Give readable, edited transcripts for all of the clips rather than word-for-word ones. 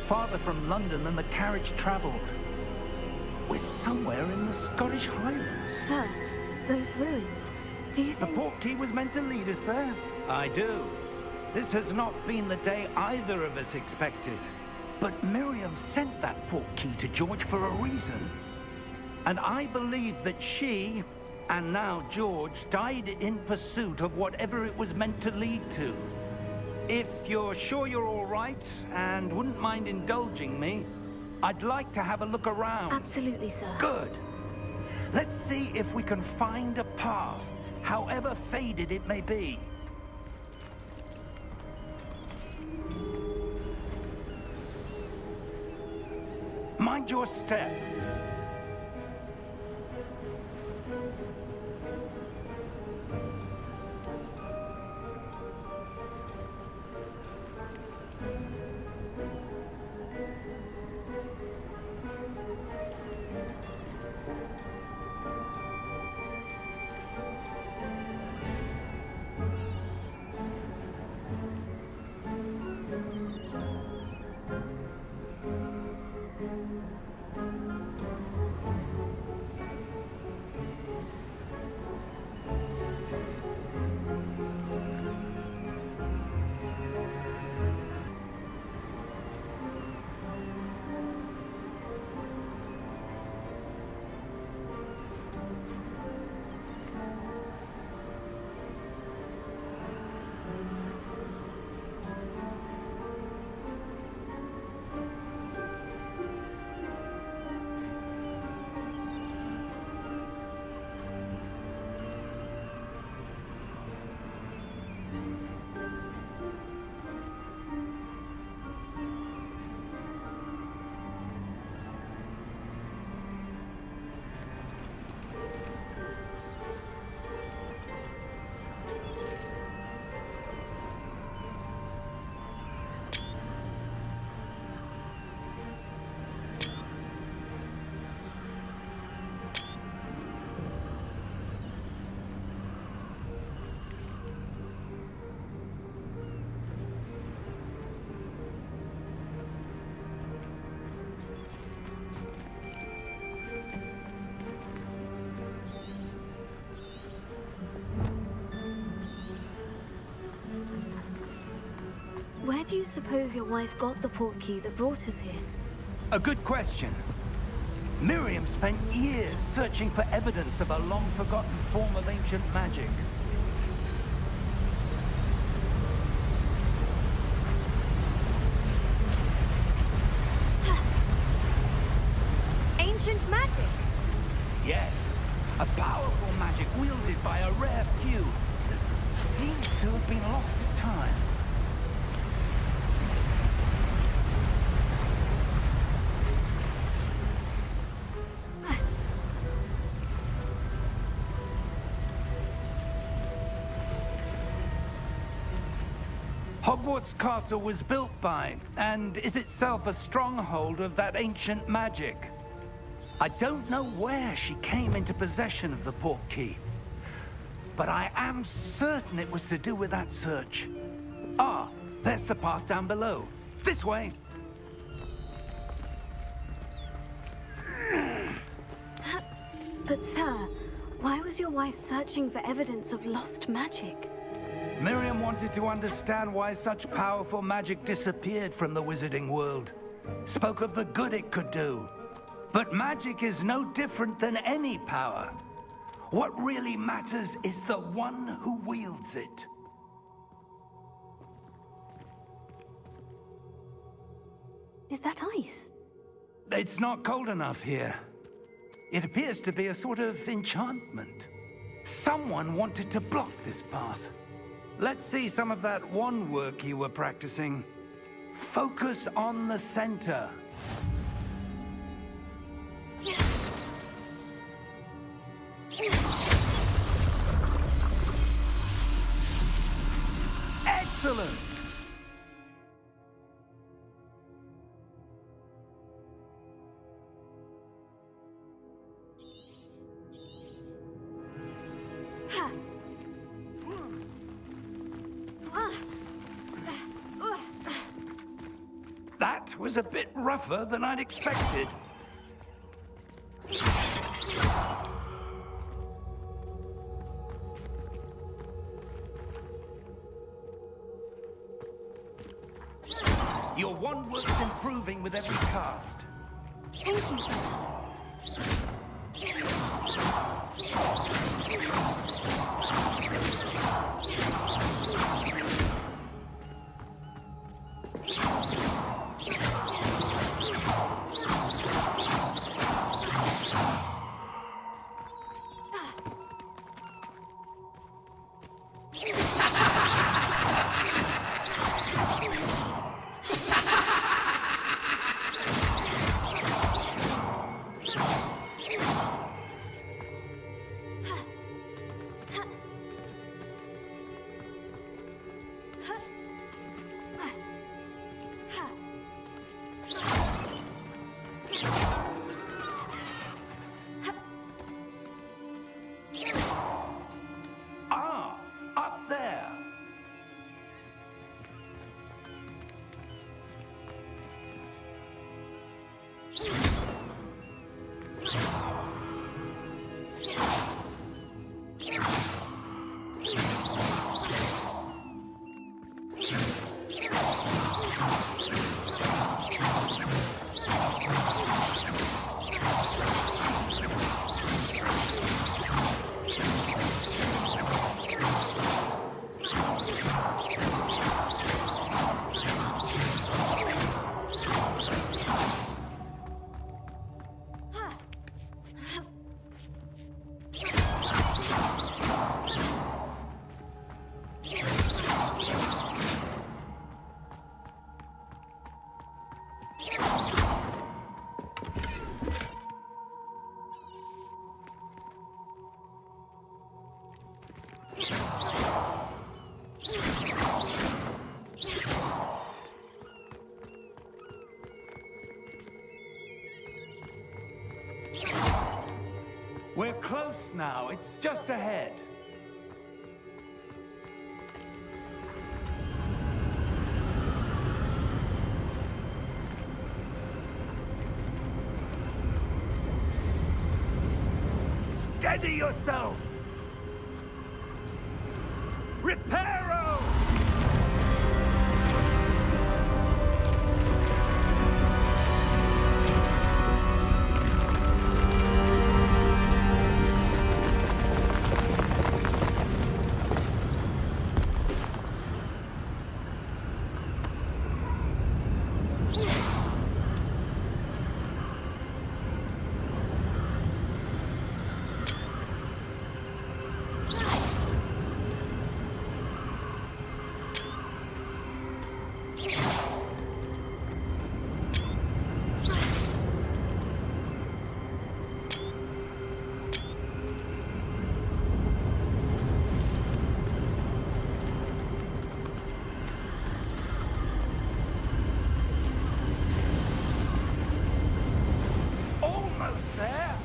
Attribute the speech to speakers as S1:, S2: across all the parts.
S1: farther from London than the carriage travelled. We're somewhere in the Scottish Highlands.
S2: Sir, those ruins. Do you
S1: The
S2: think...
S1: portkey was meant to lead us there? I do. This has not been the day either of us expected. But Miriam sent that portkey to George for a reason. And I believe that she, and now George, died in pursuit of whatever it was meant to lead to. If you're sure you're all right, and wouldn't mind indulging me, I'd like to have a look around.
S2: Absolutely, sir.
S1: Good. Let's see if we can find a path, however faded it may be. Mind your step.
S2: Where do you suppose your wife got the portkey that brought us here?
S1: A good question. Miriam spent years searching for evidence of a long-forgotten form of ancient magic.
S2: Ancient magic?
S1: Yes, a powerful magic wielded by a rare few that seems to have been lost to time. Hogwarts Castle was built by, and is itself a stronghold of that ancient magic. I don't know where she came into possession of the portkey, but I am certain it was to do with that search. Ah, there's the path down below. This way.
S2: But sir, why was your wife searching for evidence of lost magic?
S1: Miriam wanted to understand why such powerful magic disappeared from the wizarding world. Spoke of the good it could do. But magic is no different than any power. What really matters is the one who wields it.
S2: Is that ice?
S1: It's not cold enough here. It appears to be a sort of enchantment. Someone wanted to block this path. Let's see some of that wand work you were practicing. Focus on the center. Excellent! That was a bit rougher than I'd expected. Your wand work's improving with every cast.
S2: Thank you, sir.
S1: Ah, up there. We're close now. It's just ahead. Steady yourself! Reparo! Almost there.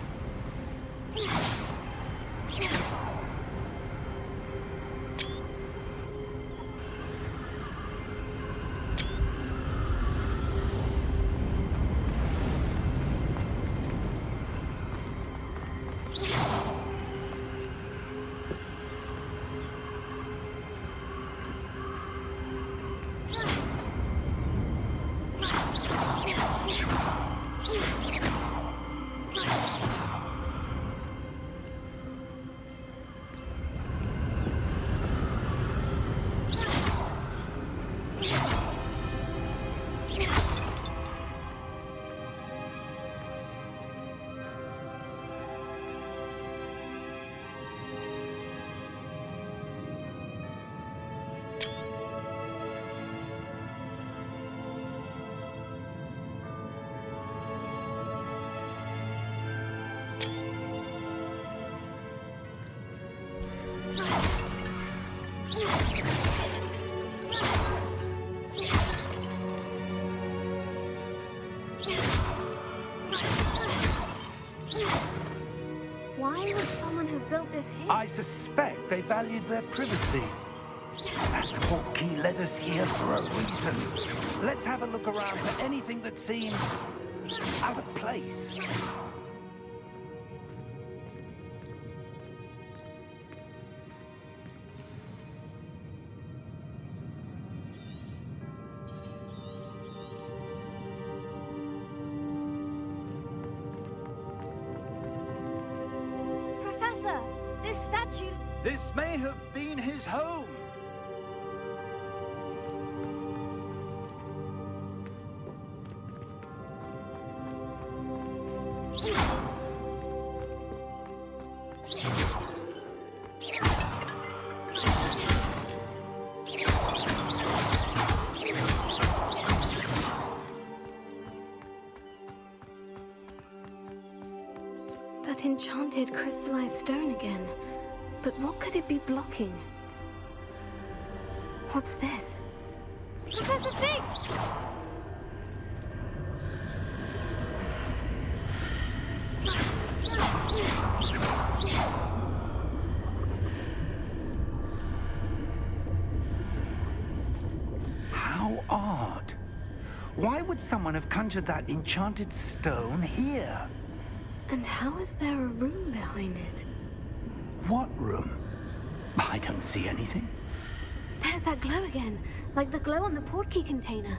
S2: Why would someone have built this here?
S1: I suspect they valued their privacy. That portkey led us here for a reason. Let's have a look around for anything that seems out of place.
S2: Professor, this statue...
S1: This may have been his home.
S2: That enchanted crystallized stone again. But what could it be blocking? What's this? Professor Fig!
S1: How odd. Why would someone have conjured that enchanted stone here?
S2: And how is there a room behind it?
S1: What room? I don't see anything.
S2: There's that glow again, like the glow on the portkey container.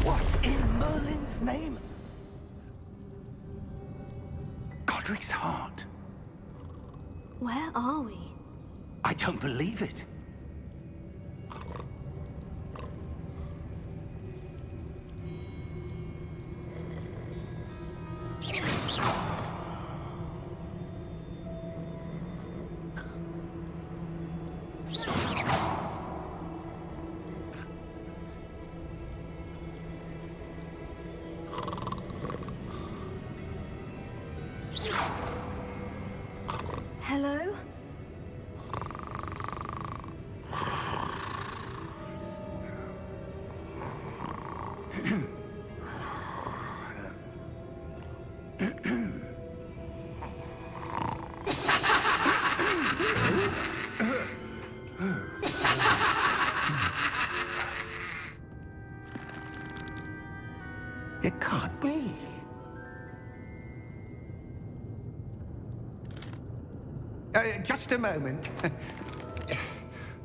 S1: What in Merlin's name? Godric's heart.
S2: Where are we?
S1: I don't believe it.
S2: Hello?
S1: It can't be. Just a moment.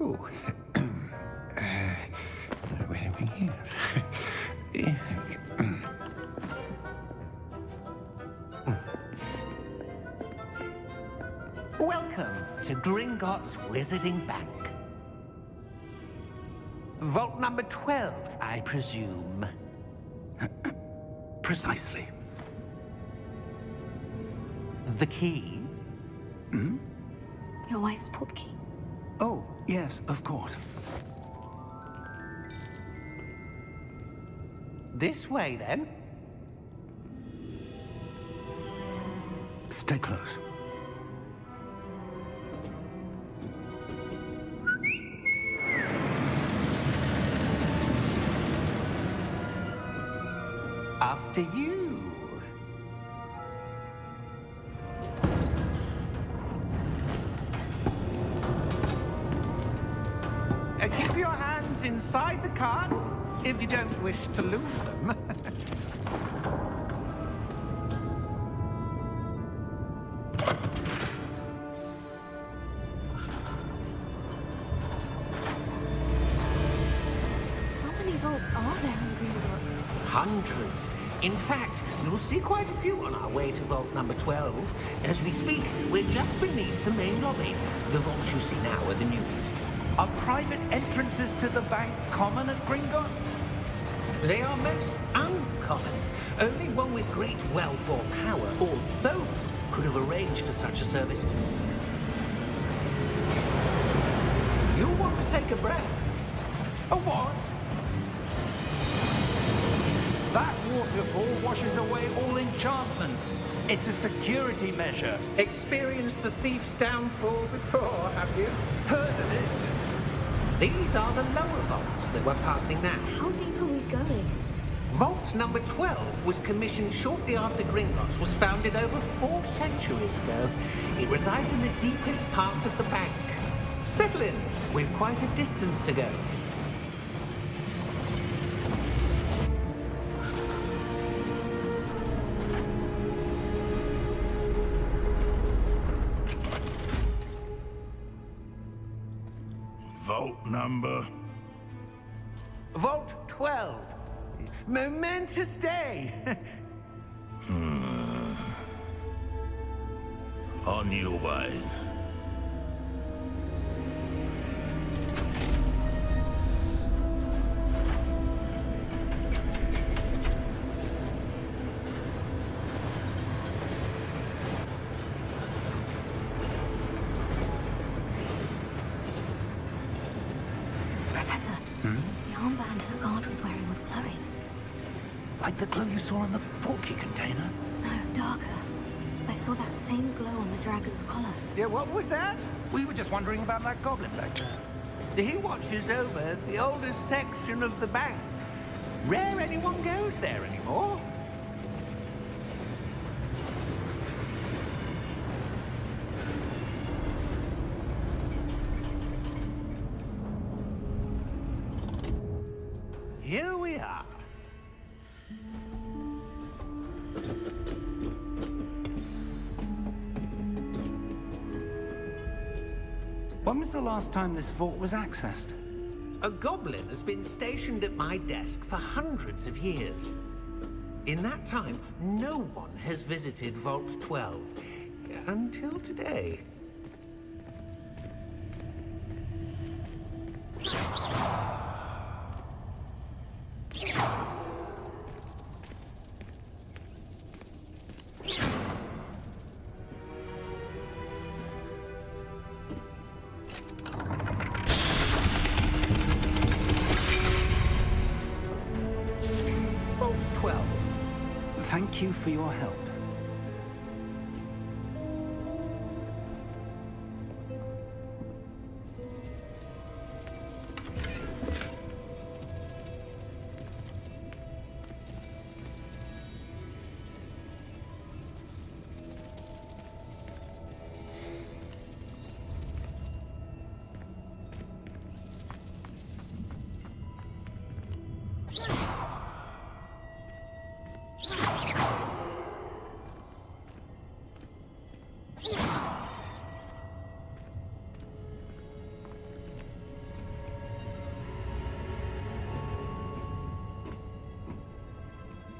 S1: Ooh. Where are we here?
S3: Welcome to Gringotts Wizarding Bank. Vault number 12, I presume.
S1: Precisely.
S3: The key?
S2: Your wife's portkey.
S1: Oh, yes, of course.
S3: This way, then.
S1: Stay close.
S3: After you. Keep your hands inside the cart if you don't wish to lose them.
S2: How many vaults are there in Gringotts?
S3: Hundreds. In fact, you'll see quite a few on our way to vault number 12. As we speak, we're just beneath the main lobby. The vaults you see now are the newest.
S1: Are private entrances to the bank common at Gringotts?
S3: They are most uncommon. Only one with great wealth or power, or both, could have arranged for such a service. You'll want to take a breath.
S1: A what? That waterfall washes away all enchantments. It's a security measure.
S3: Experienced the thief's downfall before, have you?
S1: Heard of it?
S3: These are the lower vaults that we're passing now.
S2: How deep are we going?
S3: Vault number 12 was commissioned shortly after Gringotts was founded over 4 centuries ago. It resides in the deepest part of the bank. Settle in. We've quite a distance to go.
S4: Vault number?
S3: Vault 12. Momentous day.
S4: On your way.
S2: Professor, the armband the guard was wearing was glowing.
S1: Like the glow you saw on the porky container?
S2: No, darker. I saw that same glow on the dragon's collar.
S3: Yeah, what was that?
S1: We were just wondering about that goblin back there.
S3: He watches over the oldest section of the bank. Rare anyone goes there anymore. Here we are.
S1: When was the last time this vault was accessed?
S3: A goblin has been stationed at my desk for hundreds of years. In that time, no one has visited Vault 12 until today. Vault 12.
S1: Thank you for your help.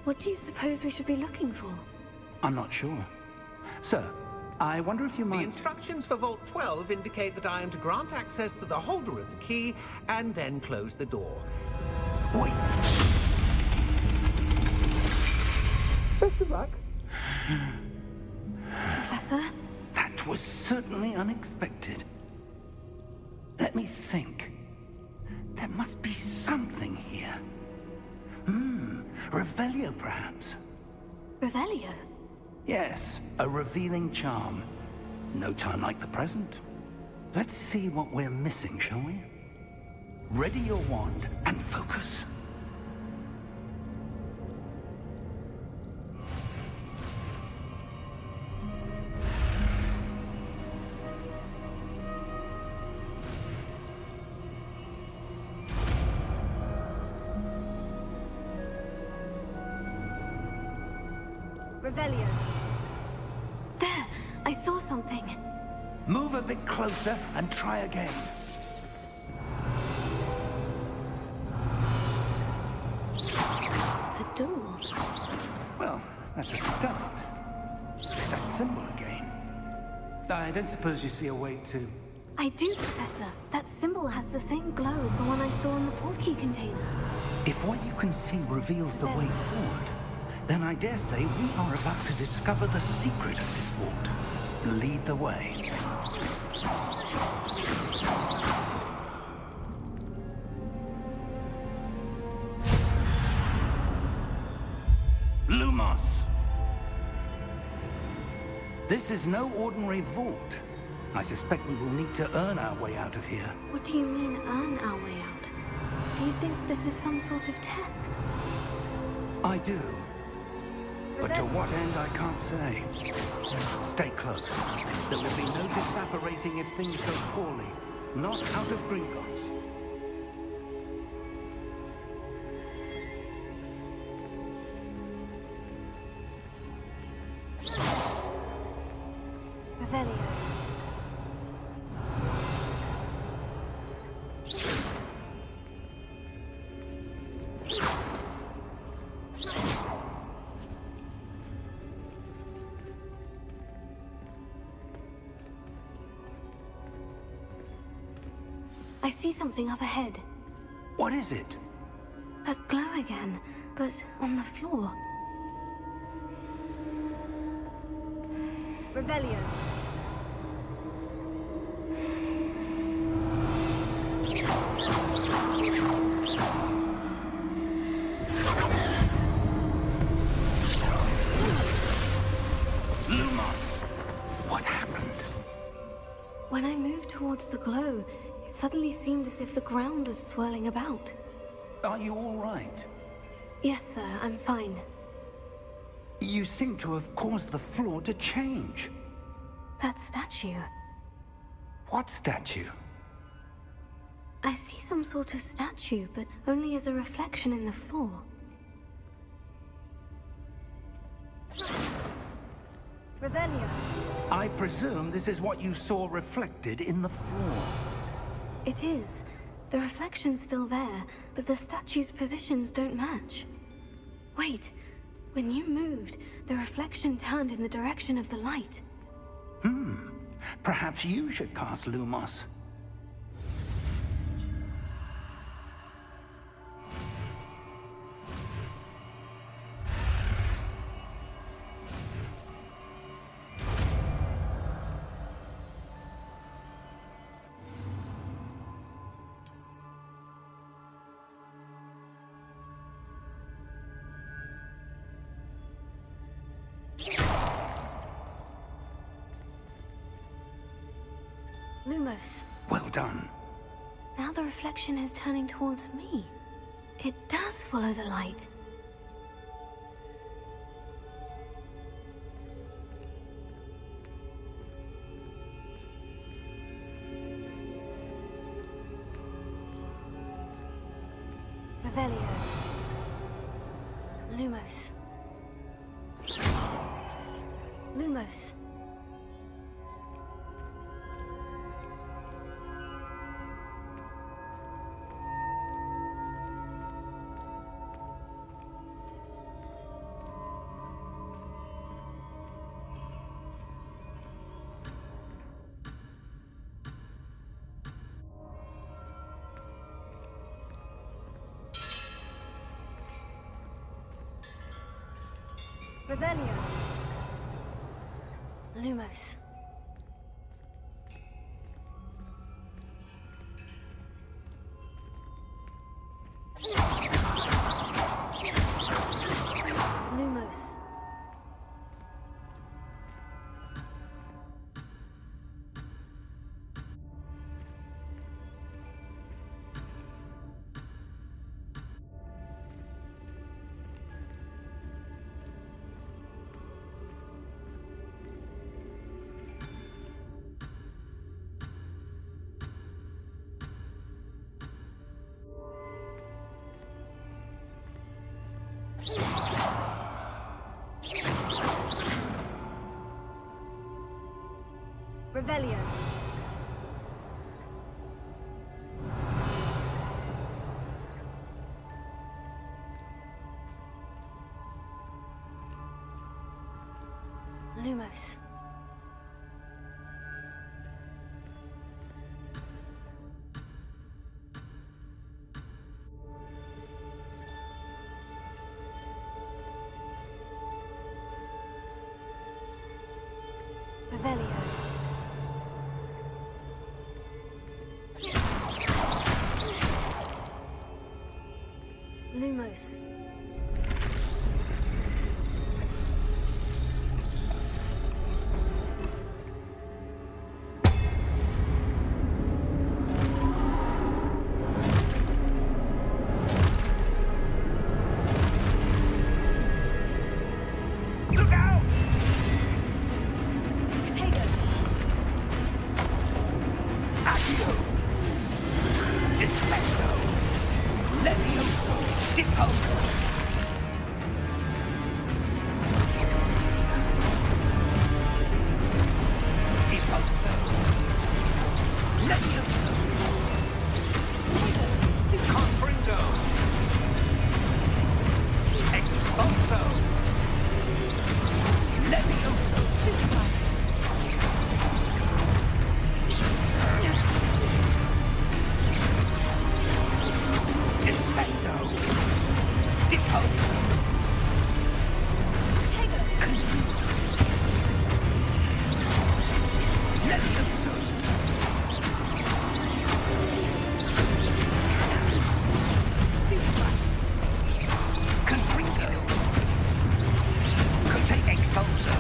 S2: What do you suppose we should be looking for?
S1: I'm not sure. Sir, I wonder if you
S3: The
S1: might...
S3: instructions for Vault 12 indicate that I am to grant access to the holder of the key and then close the door.
S1: Wait!
S3: Best of luck.
S2: Professor?
S1: That was certainly unexpected. Let me think. There must be something here. Revelio, perhaps?
S2: Revelio?
S1: Yes, a revealing charm. No time like the present. Let's see what we're missing, shall we? Ready your wand and focus.
S2: Revelio. There! I saw something.
S1: Move a bit closer and try again.
S2: A door.
S1: Well, that's a start. There's that symbol again. I don't suppose you see a way to...
S2: I do, Professor. That symbol has the same glow as the one I saw in the portkey container.
S1: If what you can see reveals the way forward, then I dare say we are about to discover the secret of this vault. Lead the way. Lumos! This is no ordinary vault. I suspect we will need to earn our way out of here.
S2: What do you mean, earn our way out? Do you think this is some sort of test?
S1: I do. But to what end, I can't say. Stay close. There will be no disapparating if things go poorly. Not out of Gringotts.
S2: Revelio. I see something up ahead.
S1: What is it?
S2: That glow again, but on the floor. Revelio.
S1: Lumos! What happened?
S2: When I moved towards the glow, it suddenly seemed as if the ground was swirling about.
S1: Are you all right?
S2: Yes, sir, I'm fine.
S1: You seem to have caused the floor to change.
S2: That statue.
S1: What statue?
S2: I see some sort of statue, but only as a reflection in the floor. Revelio.
S1: I presume this is what you saw reflected in the floor.
S2: It is. The reflection's still there, but the statue's positions don't match. Wait. When you moved, the reflection turned in the direction of the light.
S1: Perhaps you should cast Lumos.
S2: Lumos.
S1: Well done.
S2: Now the reflection is turning towards me. It does follow the light. Revelio. Lumos. Lumos. Revelio. Lumos. Lumos. Revelio. Lumos. Revelio. Lumos.
S1: Accio. Descendo. Levioso. Deposo. Deposo. Levioso. Confringo. Expulso. Levioso. Descendo. Deposo. Levioso. Confringo. Cote expulso.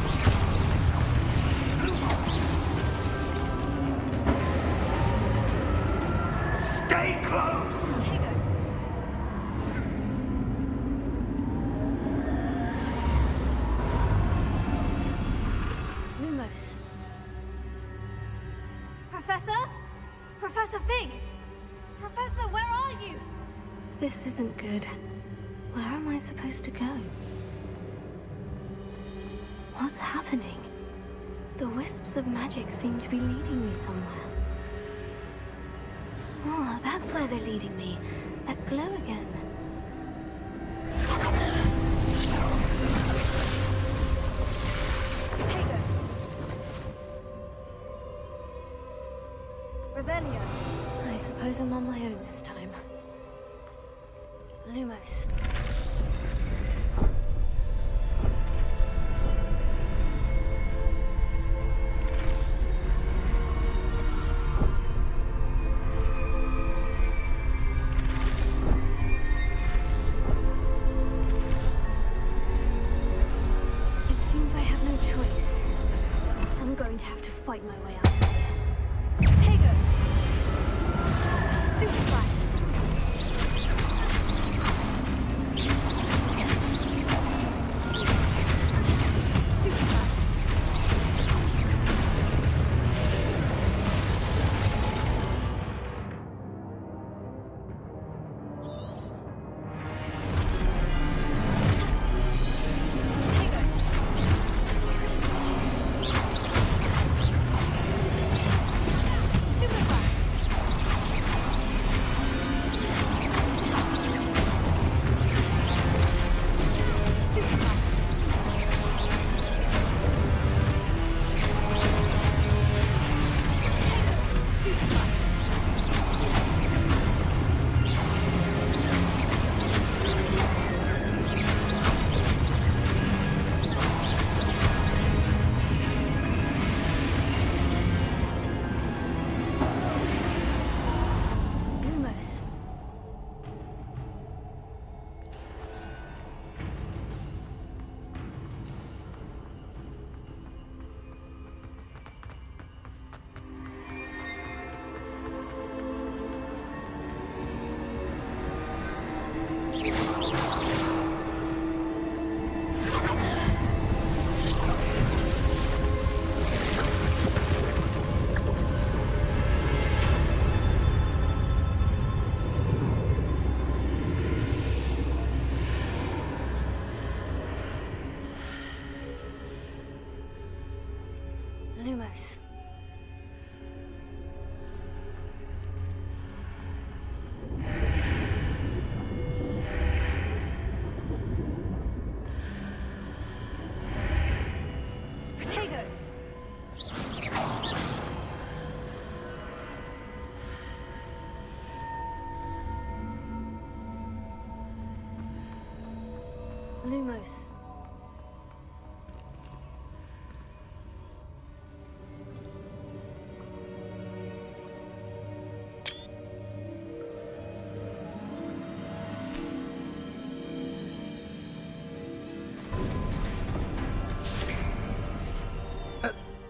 S1: Stay close.
S2: Lumos. Professor? Professor Fig! Professor, where are you? This isn't good. Where am I supposed to go? What's happening? The wisps of magic seem to be leading me somewhere. Oh, that's where they're leading me. That glow again. Potato. Revelio. I suppose I'm on my own this time. Lumos. It seems I have no choice. I'm going to have to fight my way out of here. Potato! Stupefy! Stupefy! Potato! Stupefy! Stupefy! Stupefy! Lumos. Lumos. Potato! Lumos.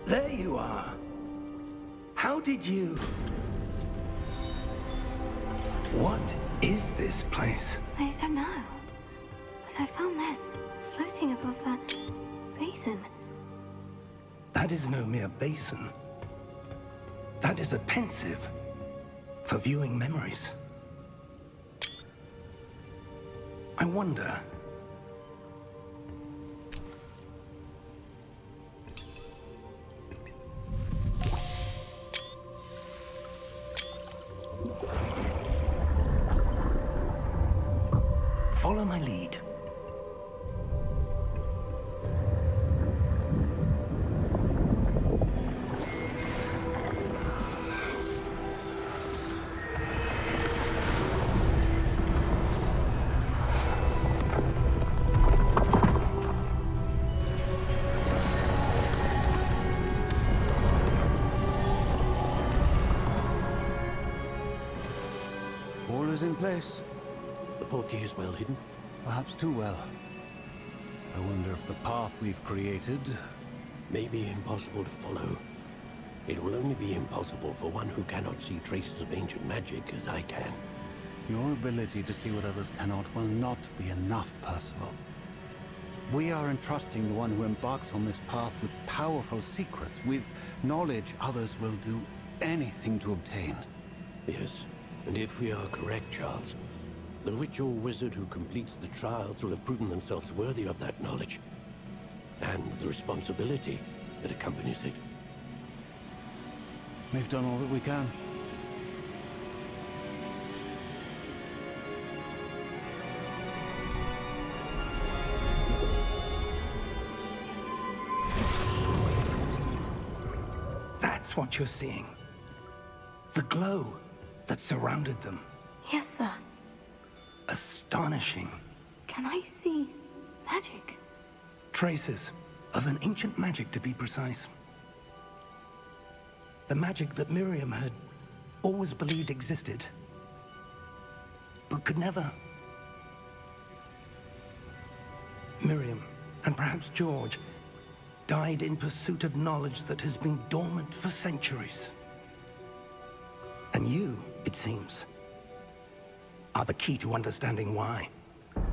S1: There you are. How did you... What is this place?
S2: I don't know. But I found this floating above that basin.
S1: That is no mere basin. That is a pensive, for viewing memories. I wonder... Follow my lead.
S5: All is in place.
S6: The portkey is well hidden.
S5: Perhaps too well. I wonder if the path we've created...
S6: May be impossible to follow. It will only be impossible for one who cannot see traces of ancient magic as I can.
S5: Your ability to see what others cannot will not be enough, Percival. We are entrusting the one who embarks on this path with powerful secrets, with knowledge others will do anything to obtain.
S6: Yes, and if we are correct, Charles, the witch or wizard who completes the trials will have proven themselves worthy of that knowledge, and the responsibility that accompanies it.
S5: We've done all that we can.
S1: That's what you're seeing. The glow that surrounded them.
S2: Yes, sir.
S1: Astonishing.
S2: Can I see magic?
S1: Traces of an ancient magic, to be precise. The magic that Miriam had always believed existed, but could never. Miriam, and perhaps George, died in pursuit of knowledge that has been dormant for centuries. And you, it seems, are the key to understanding why.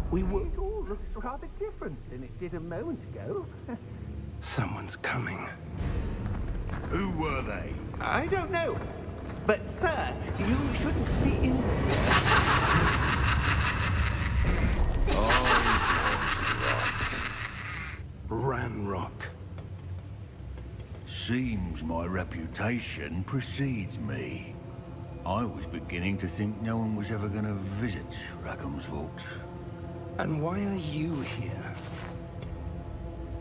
S1: We were...
S3: It all looks rather different than it did a moment ago.
S1: Someone's coming.
S4: Who were they?
S3: I don't know. But, sir, you shouldn't be in...
S1: Ranrock.
S4: Seems my reputation precedes me. I was beginning to think no one was ever going to visit Rackham's vault.
S1: And why are you here?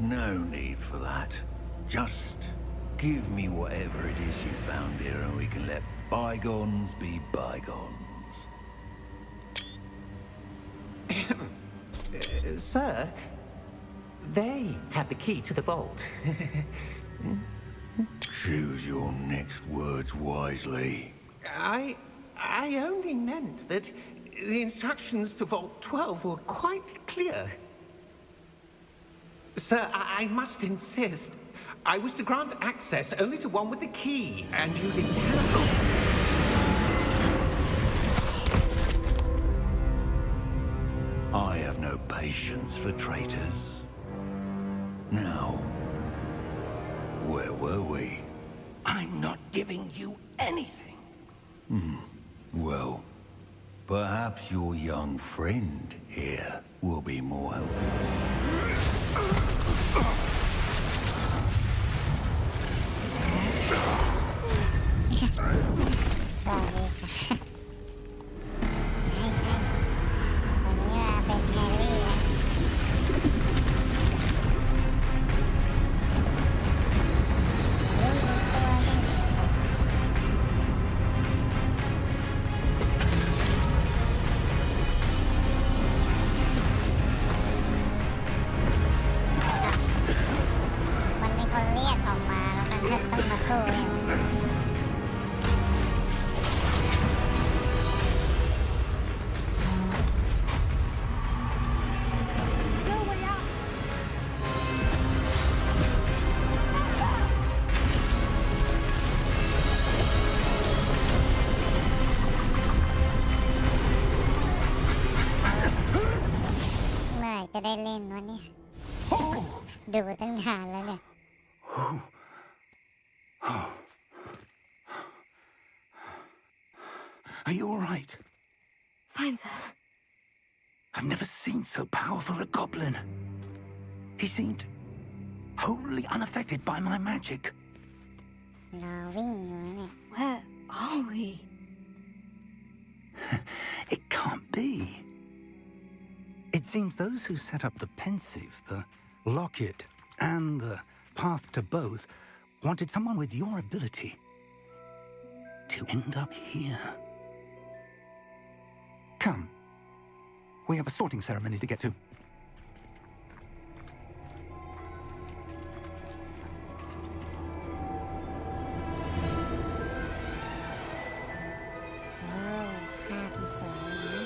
S4: No need for that. Just give me whatever it is you found here and we can let bygones be bygones.
S3: Sir, they have the key to the vault.
S4: Choose your next words wisely.
S3: I only meant that the instructions to Vault 12 were quite clear. Sir, I must insist. I was to grant access only to one with the key, and you didn't have...
S4: I have no patience for traitors. Now, where were we?
S1: I'm not giving you anything.
S4: Well, perhaps your young friend here will be more helpful.
S2: No way out!
S7: เมื่อไหร่จะได้เล่นวะเนี่ย ดูตั้งนานแล้วเนี่ย
S1: I Are you all right?
S2: Fine, sir.
S1: I've never seen so powerful a goblin. He seemed wholly unaffected by my magic.
S7: รอวิ่งอยู่นะเนี่ย
S2: Where are we?
S1: It can't be. It seems those who set up the pensive, the locket, and the path to both wanted someone with your ability to end up here. Come. We have a sorting ceremony to get to.
S7: โอ้ภาพมันสวยนะ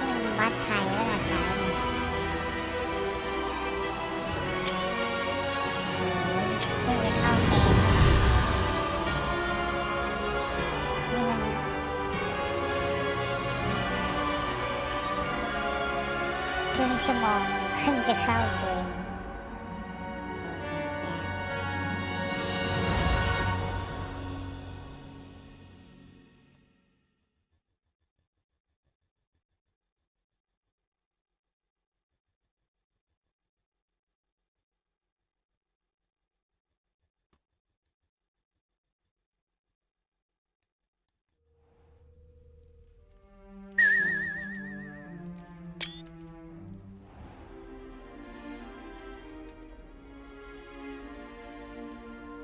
S7: นี่มีวัดไทยแล้วล่ะสายเนี่ยโอ้ยเพิ่งไปเข้าเกมนี่มันครึ่งชั่วโมงเพิ่งจะเข้าเกม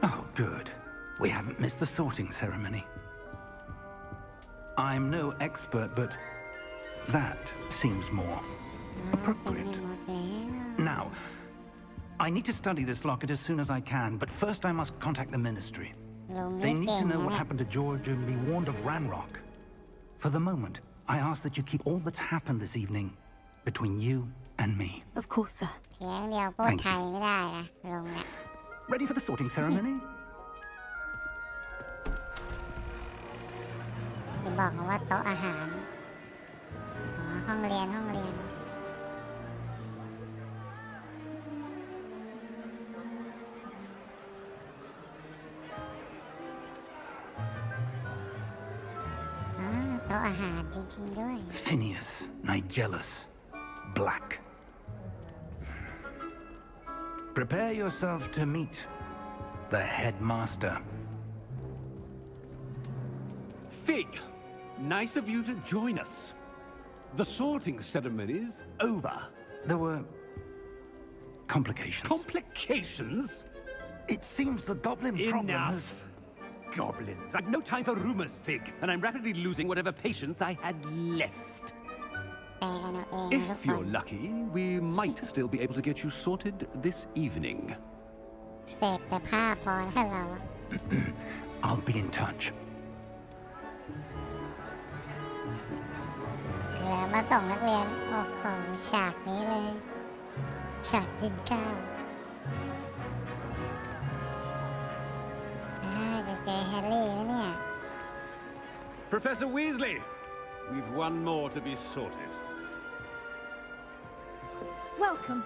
S1: Oh, good. We haven't missed the sorting ceremony. I'm no expert, but that seems more
S7: เป็นไป
S1: appropriate.
S7: หมดแล้ว
S1: Now, I need to study this locket as soon as I can, but first I must contact the Ministry.
S7: ลุง
S1: They
S7: นี่
S1: need
S7: เก่ง
S1: to
S7: นะ
S1: know what
S7: เนี่ย
S1: happened to George and be warned of Ranrock. For the moment, I ask that you keep all that's happened this evening between you and me.
S2: Of course, sir.
S7: เสียงเดียวพูด
S1: Thank
S7: ไทยไม่ได้นะลุงเนี่ย
S1: Ready for the sorting ceremony?
S7: อย่าบอกนะว่าโต๊ะอาหาร อ๋อ ห้องเรียน ห้องเรียน อ๋อ โต๊ะอาหารจริงๆด้วย
S1: Phineas, Nigellus, Black. Prepare yourself to meet the headmaster.
S8: Fig, nice of you to join us. The sorting ceremony's over.
S1: There were complications.
S8: Complications?
S1: It seems the goblin problem has...
S8: Enough. Goblins. I've no time for rumors, Fig, and I'm rapidly losing whatever patience I had left.
S7: แปลกันเอาเองนะทุก
S8: If
S7: คน
S8: you're lucky, we might still be able to get you sorted this evening.
S7: เสพแต่ผ้าพอแล้วเราอะ
S1: I'll be in touch.
S7: เหลือมาส่งนักเรียน โอ้โหฉากนี้เลย ฉากกินข้าวจะเจอแฮร์รี่ไหมเนี่ย
S8: Professor Weasley, we've one more to be sorted.
S9: Welcome.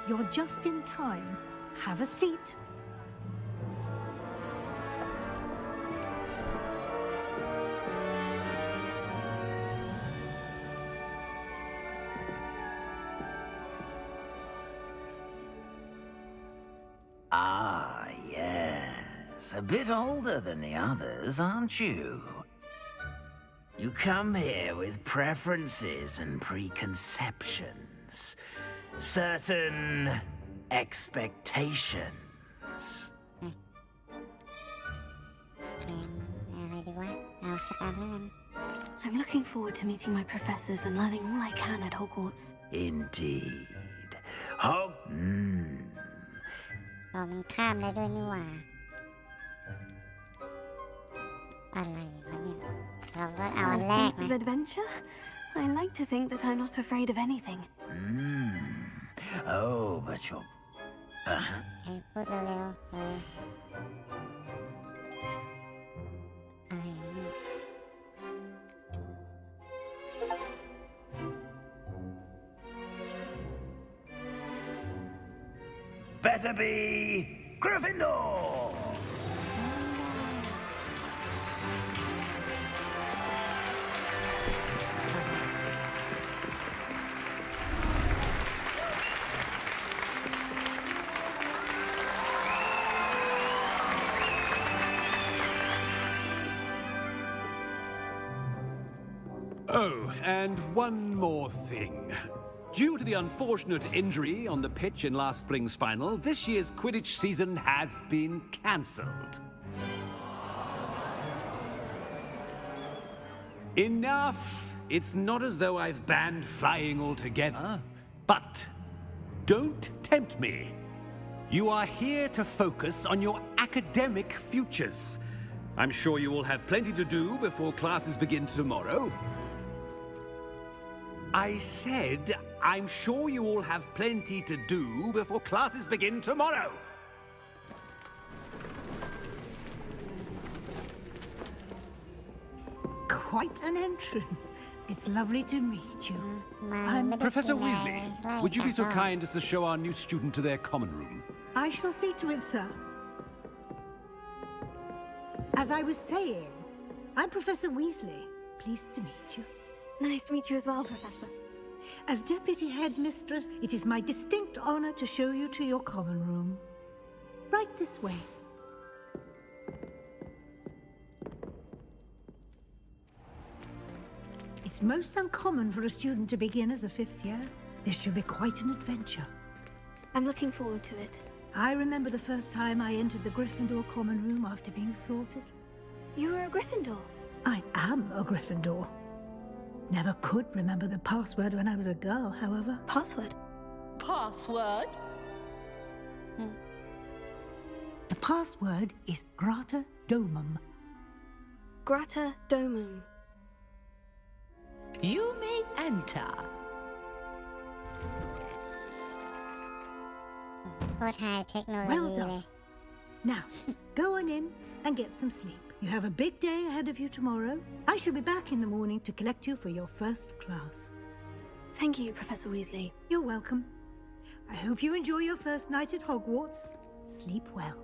S9: You're just in time. Have a seat.
S10: Ah, yes. A bit older than the others, aren't you? You come here with preferences and preconceptions. Certain expectations.
S7: เขียนอะไรดีวะ เอาสักอันแล้วกัน
S2: I'm looking forward to meeting my professors and learning all I can at Hogwarts.
S10: Indeed.
S7: อ๋อมันข้ามได้ด้วยนี่หว่า อะไรวะเนี่ย เราก็เอาอัน
S2: A
S7: แรก
S2: sense of
S7: นะ
S2: adventure? I like to think that I'm not afraid of anything.
S10: Oh, but you're...
S7: ให้พูดเร็วๆ
S10: better be Gryffindor!
S8: Oh, and one more thing. Due to the unfortunate injury on the pitch in last spring's final, this year's Quidditch season has been cancelled. Enough! It's not as though I've banned flying altogether, but don't tempt me. You are here to focus on your academic futures. I'm sure you will have plenty to do before classes begin tomorrow. I said, I'm sure you all have plenty to do before classes begin tomorrow.
S9: Quite an entrance. It's lovely to meet you.
S8: Professor Weasley, would you be so kind as to show our new student to their common room?
S9: I shall see to it, sir. As I was saying, I'm Professor Weasley. Pleased to meet you.
S2: Nice to meet you as well, Professor.
S9: As Deputy Headmistress, it is my distinct honor to show you to your common room. Right this way. It's most uncommon for a student to begin as a fifth year. This should be quite an adventure.
S2: I'm looking forward to it.
S9: I remember the first time I entered the Gryffindor common room after being sorted.
S2: You were a Gryffindor?
S9: I am a Gryffindor. Never could remember the password when I was a girl, however.
S2: Password?
S11: Password?
S9: The password is Grata Domum.
S2: Grata Domum.
S11: You may enter.
S7: โคตรไฮเทคโนโล
S9: Well
S7: ยีเลย
S9: done. Now, go on in and get some sleep. You have a big day ahead of you tomorrow. I shall be back in the morning to collect you for your first class.
S2: Thank you, Professor Weasley.
S9: You're welcome. I hope you enjoy your first night at Hogwarts. Sleep well.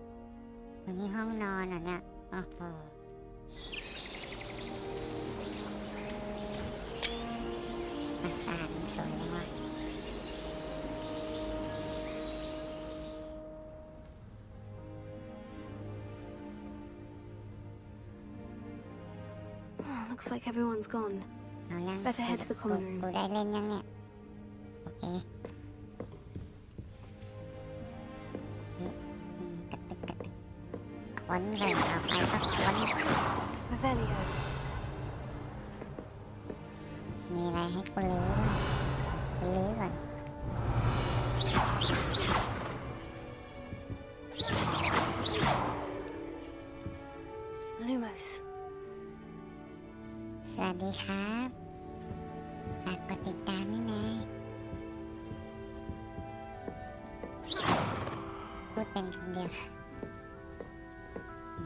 S7: วันนี้ห้องนอนเหรอเนี่ยโอ้โหปราสาทมันสวยจังวะ
S2: Oh, looks like everyone's gone.
S7: เอายัง
S2: Better head to the common
S7: กู
S2: room.
S7: ได้เล่นยังเนี่ย โอเคกระตึกกระตึกค้นเลยเอาไปสักค้น
S2: Revelio.
S7: มีอะไรให้กูลื้อบ้างกูลื้อก่อน
S2: Lumos.
S7: สวัสดีครับฝากกดติดตามด้วยนะพูดเป็นคนเดียว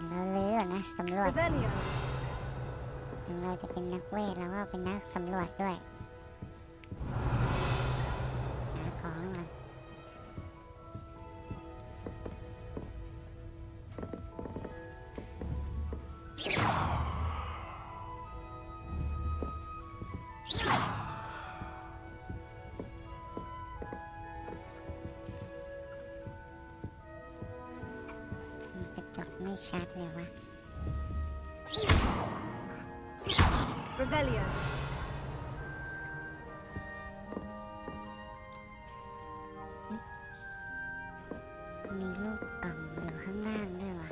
S7: เราลื้อก่อนนะสำรวจ
S2: Revelio.
S7: ถึงเราจะเป็นนักเวทแล้วก็เป็นนักสำรวจด้วยหาของก่อนกระจกไม่ชัดเลยวะ
S2: Revelio.
S7: มีลูกกล่องอยู่ข้างล่างด้วยวะ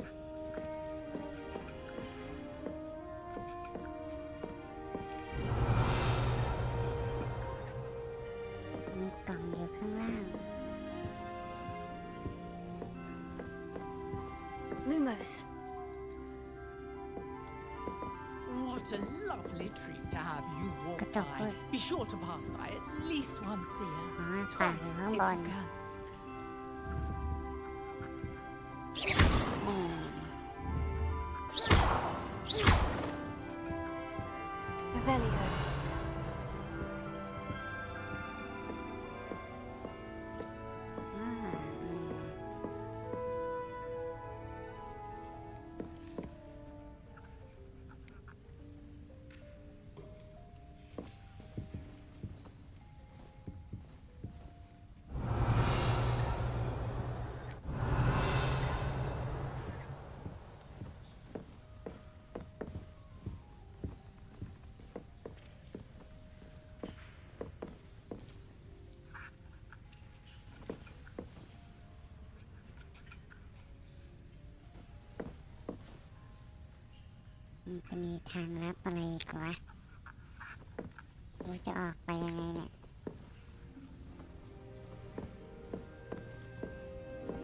S7: มีกล่องอยู่ข้างล่าง
S2: Lumos.
S11: What a lovely treat to have you walk
S7: Good job,
S11: by.
S7: boy.
S11: Be sure to pass by at least once a year.
S7: อ๋อปากอยู่ข้างบน
S11: If you can.
S7: นี่
S2: Revelio.
S7: อ่า จะมีทางลับอะไรอีกวะจะออกไปยังไงเนี่ย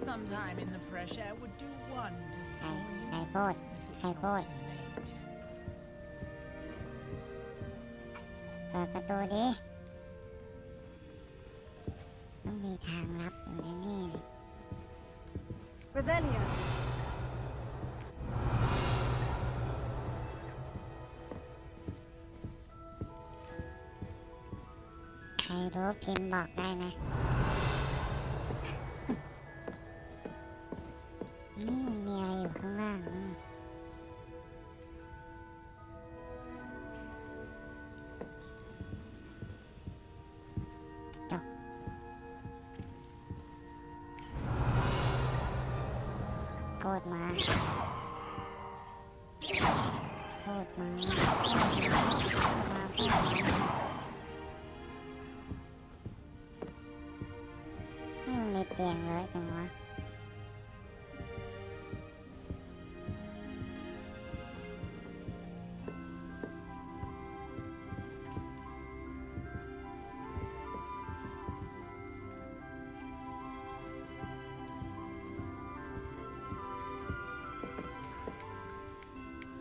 S11: Sometime in the fresh air would do wonders
S7: ใคร
S11: for you.
S7: ใครโพด
S11: If
S7: ใคร
S11: it's
S7: โพ
S11: not
S7: ด
S11: too late.
S7: เปิดประตูดิต้องมีทางลับอยู่ในนี่เลย
S2: Revelio.
S7: ใครรู้พิมพ์บอกได้นะ นี่มันมีอะไรอยู่ข้างล่างจบโกดมาโกดมามีเตียงเลยจังวะ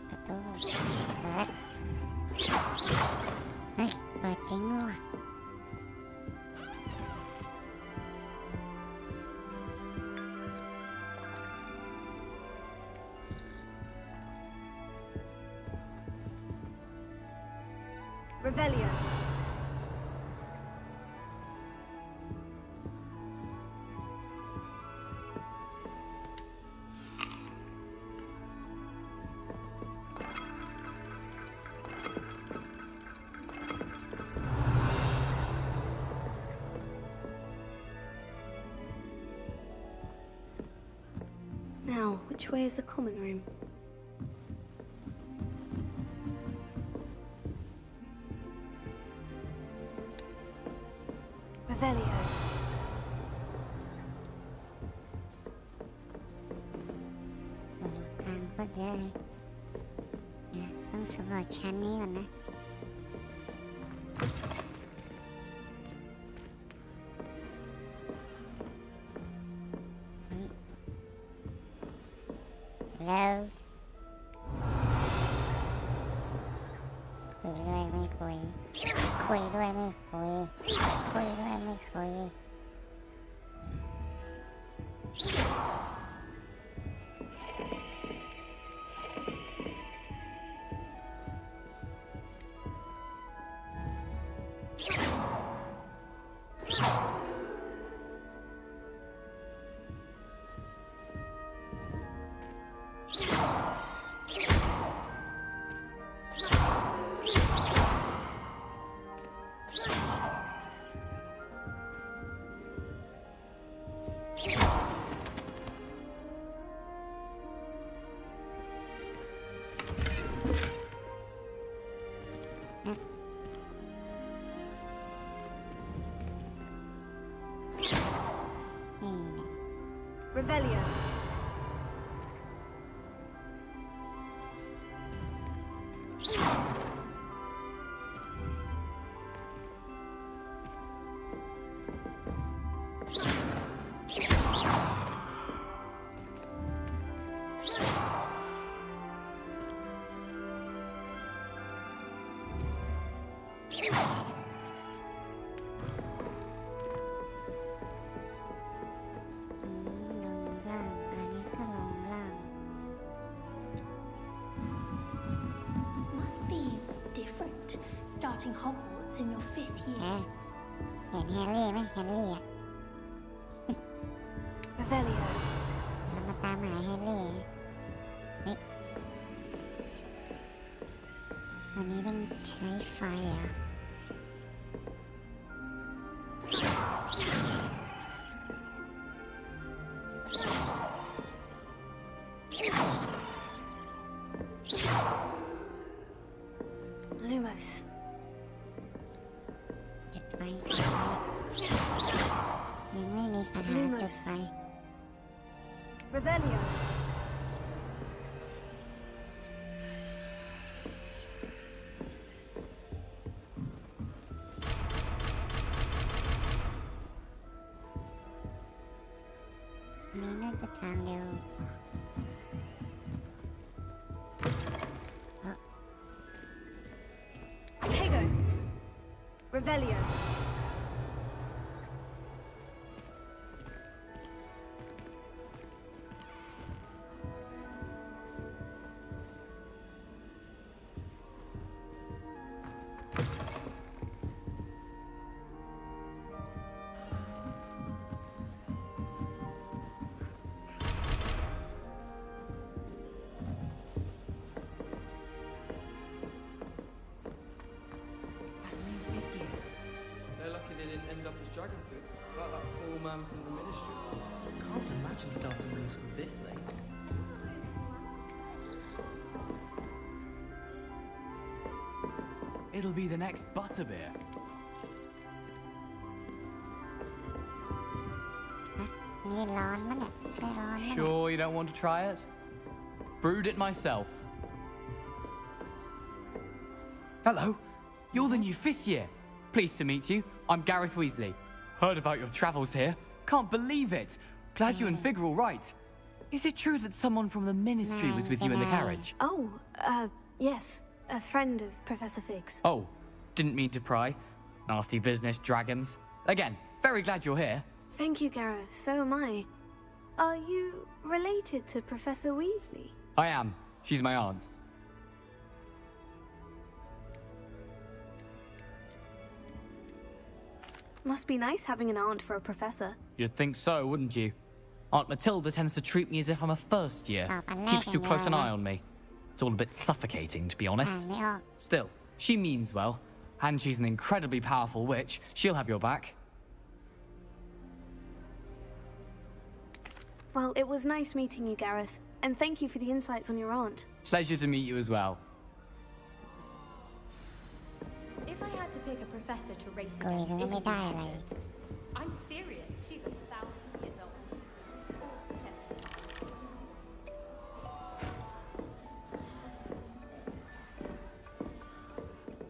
S7: ประตูเปิดเฮ้ยเปิดจริงด้วยว่ะ
S2: Revelio. Now, which way is the common room? Revelio.
S7: โอ้ทางโคตรเยอะเลยนะต้องสำรวจชั้นนี้ก่อนนะแล้วคุยด้วยไม่คุยคุยด้วยไม่คุยคุยด้วยไม่คุยนี่นะ
S2: Revelio.
S12: Must be different starting Hogwarts in your 5th year.
S7: เห็นแฮร์รี่ไหมแฮร์รี่อ่ะ
S2: Revelio.
S7: เรามาตามหาแฮร์รี่เฮ้ยวันนี้ต้องใช้ไฟเหรอ
S2: Lumos.
S7: จุดไฟยังไม่มีคาถาจุดไฟ
S2: Revelio.
S7: ทางเดียว
S2: Tego. Revelio.
S13: They're lucky they didn't end up as dragon food, like that poor man from the ministry.
S14: Can't imagine starting middle school this late. It'll be the next butterbeer. Sure you don't want to try it? Brewed it myself. Hello, you're the new 5th year. Pleased to meet you. I'm Gareth Weasley. Heard about your travels here. Can't believe it. Glad you and Fig are all right. Is it true that someone from the ministry was with you in the carriage?
S2: Oh, yes. A friend of Professor Fig's.
S14: Oh, didn't mean to pry. Nasty business, dragons. Again, very glad you're here.
S2: Thank you, Gareth. So am I. Are you related to Professor Weasley?
S14: I am. She's my aunt.
S2: Must be nice having an aunt for a professor.
S14: You'd think so, wouldn't you? Aunt Matilda tends to treat me as if I'm a first year. Keeps too close an eye on me. It's all a bit suffocating, to be honest. Still, she means well. And she's an incredibly powerful witch. She'll have your back.
S2: Well, it was nice meeting you, Gareth. And thank you for the insights on your aunt.
S14: Pleasure to meet you as well.
S12: If I had to pick a professor to race against, it would be Hagrid. I'm serious. She's 1,000 years old.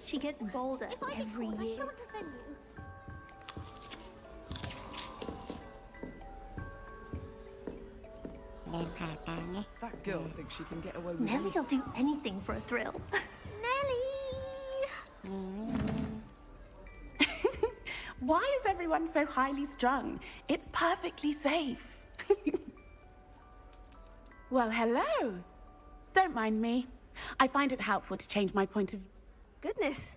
S12: She gets bolder every year. I shan't offend you.
S13: That girl thinks she can get away with
S12: Nelly'll do anything for a thrill.
S15: Why is everyone so highly strung? It's perfectly safe. Well, hello. Don't mind me. I find it helpful to change my point of...
S2: Goodness.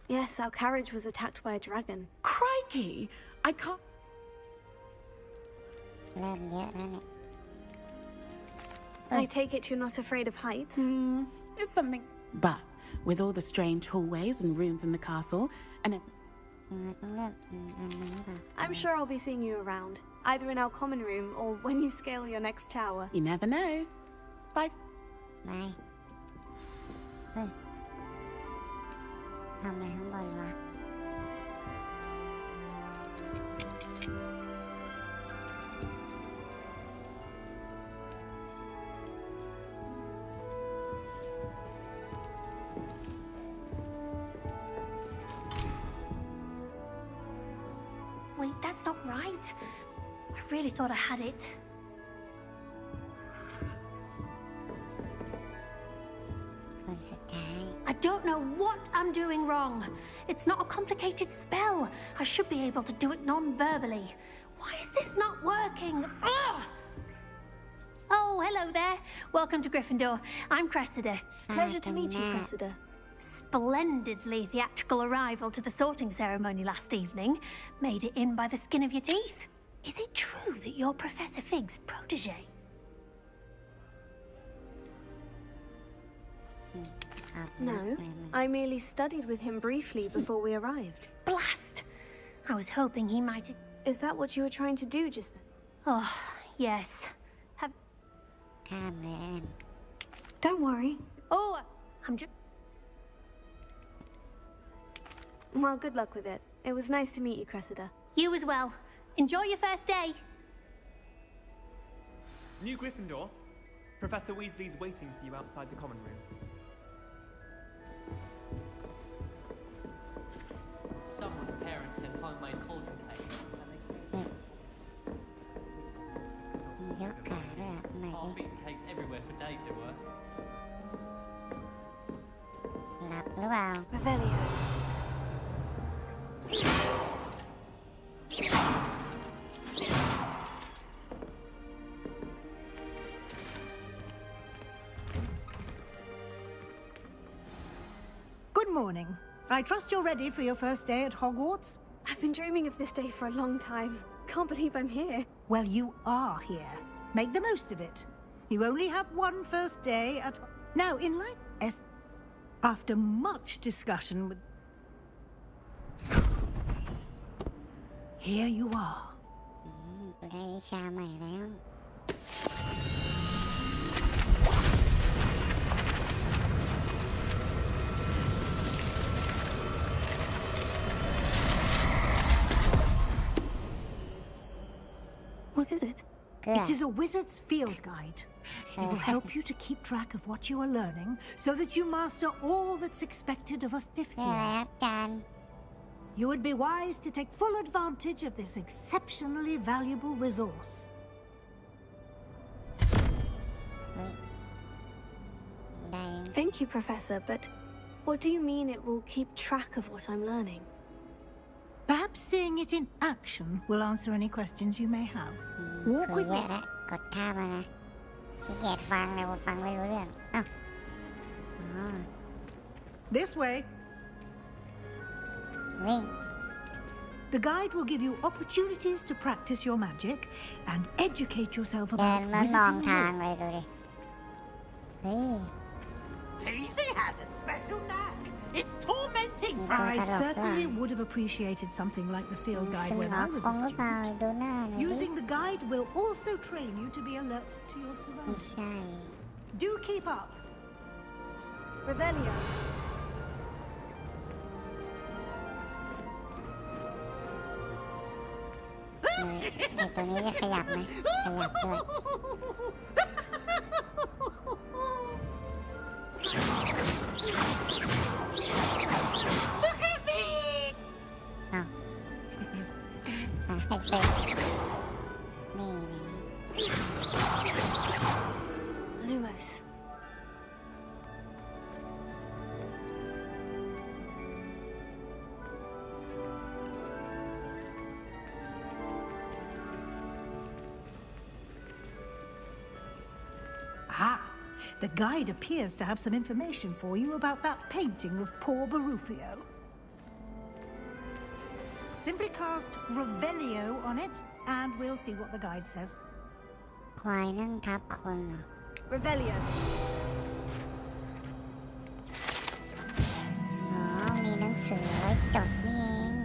S2: Yes, our carriage was attacked by a dragon.
S15: Crikey! I can't...
S2: I take it you're not afraid of heights?
S15: It's something... But with all the strange hallways and rooms in the castle, and...
S2: I'm sure I'll be seeing you around, either in our common room or when you scale your next tower.
S15: You never know. Bye.
S7: Bye. ทำอะไรข้างบนวะ
S12: Wait, that's not right. I really thought I had it. I don't know what I'm doing wrong. It's not a complicated spell. I should be able to do it non-verbally. Why is this not working? Ugh! Oh, hello there. Welcome to Gryffindor. I'm Cressida.
S2: Pleasure to meet you, Cressida.
S12: Splendidly theatrical arrival to the sorting ceremony last evening. Made it in by the skin of your teeth. Is it true that you're Professor Fig's protege?
S2: No, I merely studied with him briefly before we arrived.
S12: Blast! I was hoping he might...
S2: Is that what you were trying to do just then?
S12: Oh, yes.
S2: Don't worry.
S12: Oh, I'm just...
S2: Well, good luck with it. It was nice to meet you, Cressida.
S12: You as well. Enjoy your first day.
S16: New Gryffindor. Professor Weasley's waiting for you outside the common room.
S14: Someone's parents sent homemade cauldron cake, and they
S7: หน่อยดิ
S14: Half-eaten cakes everywhere for days they were.
S7: หลับหรือเปล่า
S2: Revelio.
S9: Good morning. I trust you're ready for your first day at Hogwarts?
S2: I've been dreaming of this day for a long time. Can't believe I'm here.
S9: Well, you are here. Make the most of it. You only have one first day at... Now, in light... After much discussion with... Here you are.
S7: กูได้วิชาใหม่แล้ว
S2: What is it?
S9: It is a wizard's field guide. It will help you to keep track of what you are learning so that you master all that's expected of a fifth
S7: นี่อะไรค
S9: year.
S7: รับอาจารย์
S9: You would be wise to take full advantage of this exceptionally valuable resource.
S7: ได้
S2: Thank you, Professor, but what do you mean it will keep track of what I'm learning?
S9: Perhaps seeing it in action will answer any questions you may have.
S7: คุ
S9: Walk
S7: ย
S9: with
S7: เย
S9: me.
S7: อะแล้วกดข้ามมานะขี้เกียจฟังเลยว่าฟังไม่รู้เรื่องอ้าวอ๋อ
S9: This way.
S7: วิ่ง
S9: The guide will give you opportunities to practice your magic and educate yourself
S7: เดิน
S9: about
S7: มามอง
S9: visiting
S7: ทาง
S9: the
S7: เลยดูดิเฮ้ย
S11: Daisy has a special knack. It's tormenting.
S9: I certainly would have appreciated something like the field guide
S7: ซึ่ง
S9: when
S7: หา
S9: I was
S7: ของ
S9: a
S7: หรือเปล่า
S9: student.
S7: ดูหน้าหน่อยดิ
S9: Using the guide will also train you to be alert to your
S7: ไม่
S9: surroundings.
S7: ใช่
S9: Do keep up.
S2: Revelio.
S7: ไอ้ตัวนี้จะขยับไหมขยับด้วย
S11: Look at me.
S7: อ้าวให้เป็นนี่นะ
S2: Lumos.
S9: Ah, the guide appears to have some information for you about that painting of poor Barufio. Simply cast Revelio on it, and we'll see what the guide says.
S7: ควายนั่งทับคนเหรอ
S2: Revelio.
S7: อ๋อ มีหนังสือไว้จดนี่เอง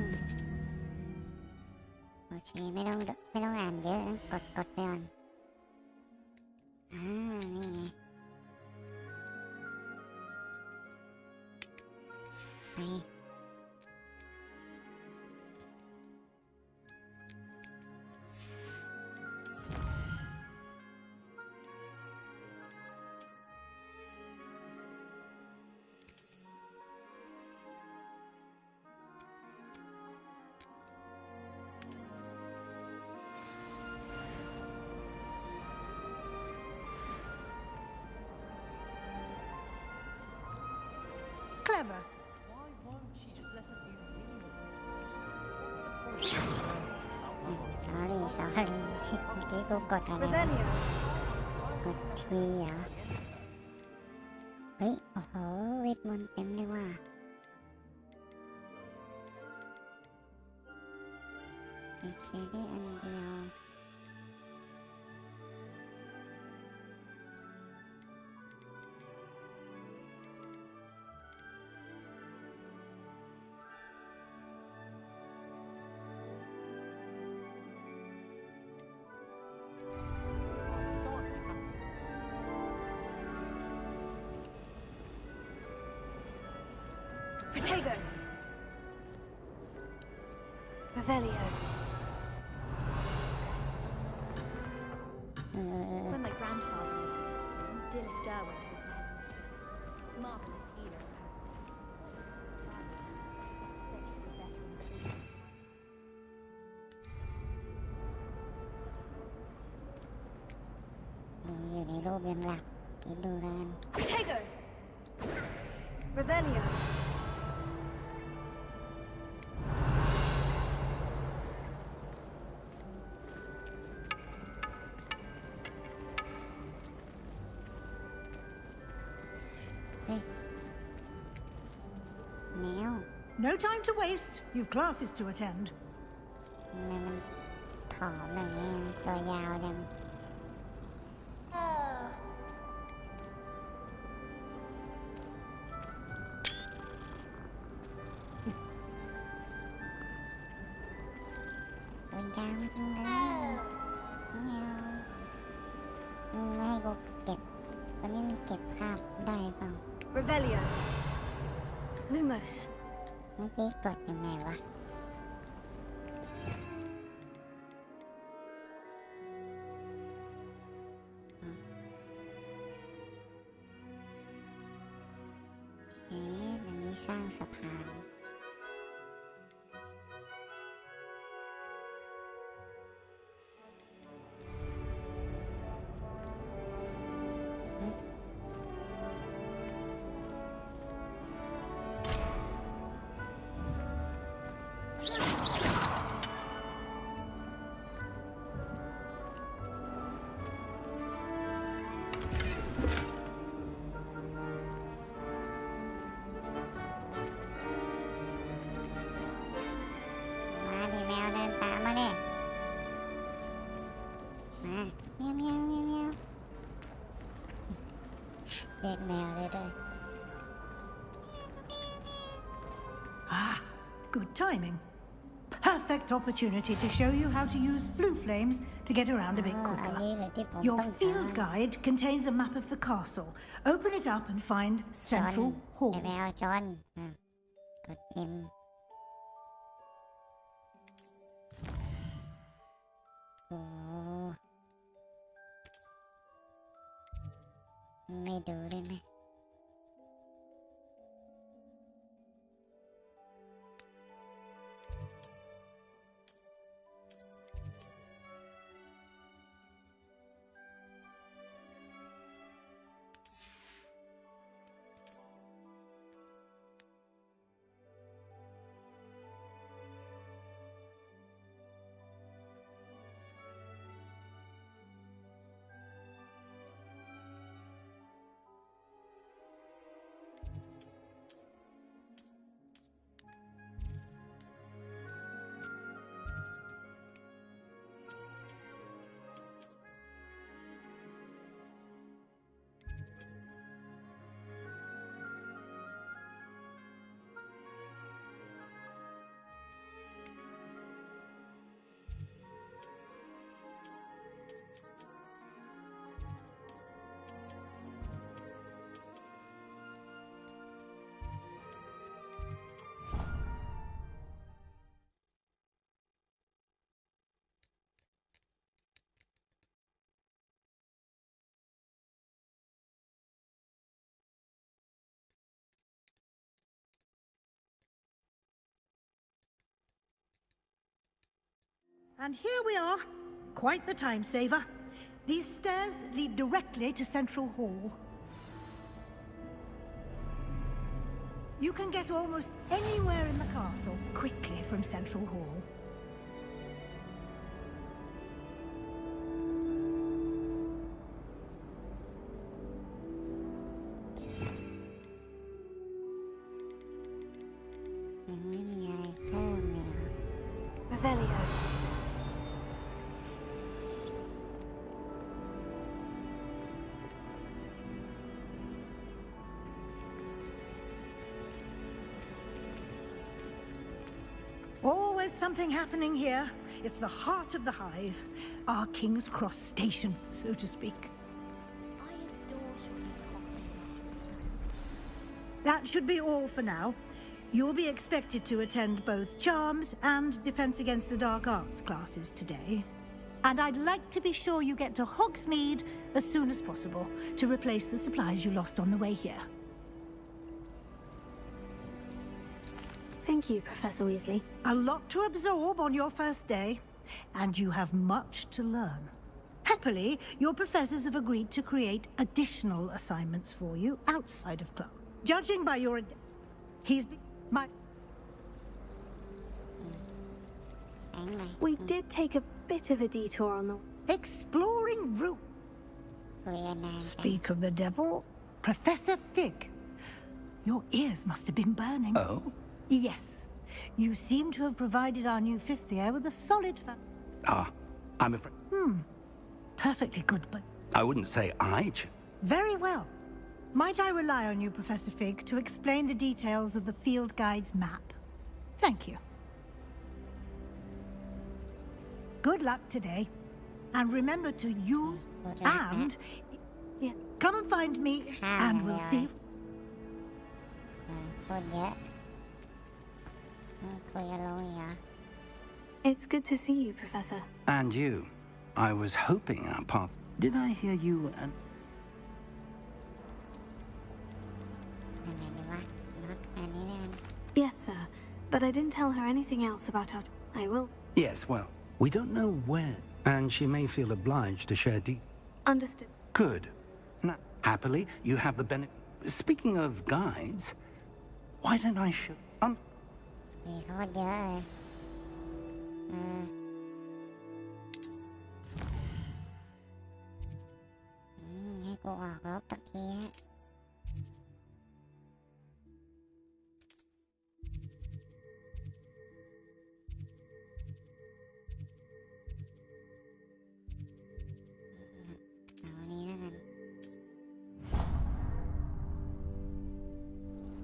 S7: โอเคไม่ต้องอ่านเยอะนะกดไปก่อนนี่ไงไป
S9: Clever.
S16: Why won't she just let us
S7: sorry เมื่อกี้กูกดอะไร
S2: Revelio.
S7: กดทีเหรอเฮ้ย โอ้โห เวทมนต์เต็มเลยว่ะไม่ใช่ได้อันเดียว
S2: Protego. Revelio.
S17: When my grandfather went to this school, Dillis Derwent was the head. Marvelous healer,
S7: อยู่ในรูปยังหลับคิดดูแล้วกัน
S2: Protego! Revelio!
S7: แมว
S9: No time to waste. You've classes to attend.
S7: ทำไมมันผอมอย่างนี้ตัวยาวจังตัวยาวจังเลยแมวไม่ให้กูเก็บวันนี้มันเก็บภาพได้เปล่า
S2: Revelio! Lumos!
S7: เมื่อกี้กดยังไงวะอันนี้สร้างสะพานมาดิแมวเดินตามมาเลยมาเมียวเมียวเมียวเมียวเรียกแมวเลยด้วย
S9: Ah, good timing. Perfect opportunity to show you how to use flue flames to get around a bit
S7: อัน
S9: quicker.
S7: นี้เลยที่ผม
S9: Your
S7: ต้องการ
S9: field guide contains a map of the castle. Open it up and find
S7: ชน
S9: Central
S7: ไอ้
S9: Hall.
S7: แมวชนกด M โอ้ไม่ดูได้ไหม
S9: And here we are. Quite the time saver. These stairs lead directly to Central Hall. You can get almost anywhere in the castle quickly from Central Hall.
S2: Revelio.
S9: Always something happening here. It's the heart of the hive. Our King's Cross station, so to speak.
S17: I adore shorty coffee.
S9: That should be all for now. You'll be expected to attend both Charms and Defense Against the Dark Arts classes today. And I'd like to be sure you get to Hogsmeade as soon as possible to replace the supplies you lost on the way here.
S2: Thank you, Professor Weasley.
S9: A lot to absorb on your first day, and you have much to learn. Happily, your professors have agreed to create additional assignments for you outside of class. Judging by your...
S2: We did take a bit of a detour on the...
S9: Exploring route. Speak of the devil, Professor Fig. Your ears must have been burning.
S1: Oh?
S9: Yes. You seem to have provided our new fifth year with a solid
S1: I'm afraid...
S9: Perfectly good, but...
S1: I wouldn't say
S9: Very well. Might I rely on you, Professor Fig, to explain the details of the field guide's map? Thank you. Good luck today. And remember to you and... Yeah, come and find me, and we'll see...
S2: It's good to see you, Professor.
S1: And you. I was hoping our path... Did I hear you and...
S2: Yes, sir. But I didn't tell her anything else about how... I will...
S1: Yes, well, we don't know where, and she may feel obliged to share
S2: Understood.
S1: Good. Now, happily, you have the benefit... Speaking of guides, why don't I show...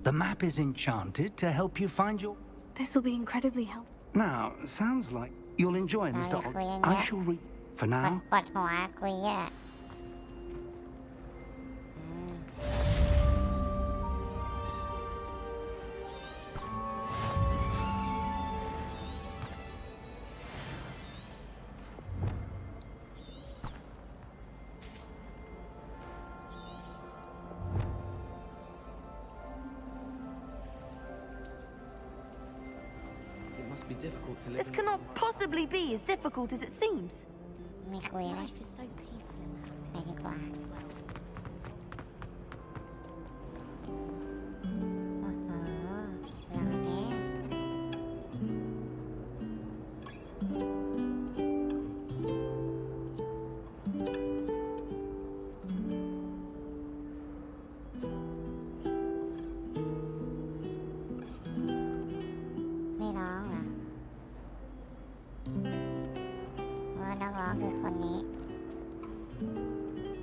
S1: The map is enchanted to help you find your...
S2: This will be incredibly helpful.
S1: Now, sounds like you'll enjoy Mr. I shall read... For now...
S13: Be difficult to live
S18: This cannot possibly be as difficult as it seems.
S17: Life is so peaceful in that.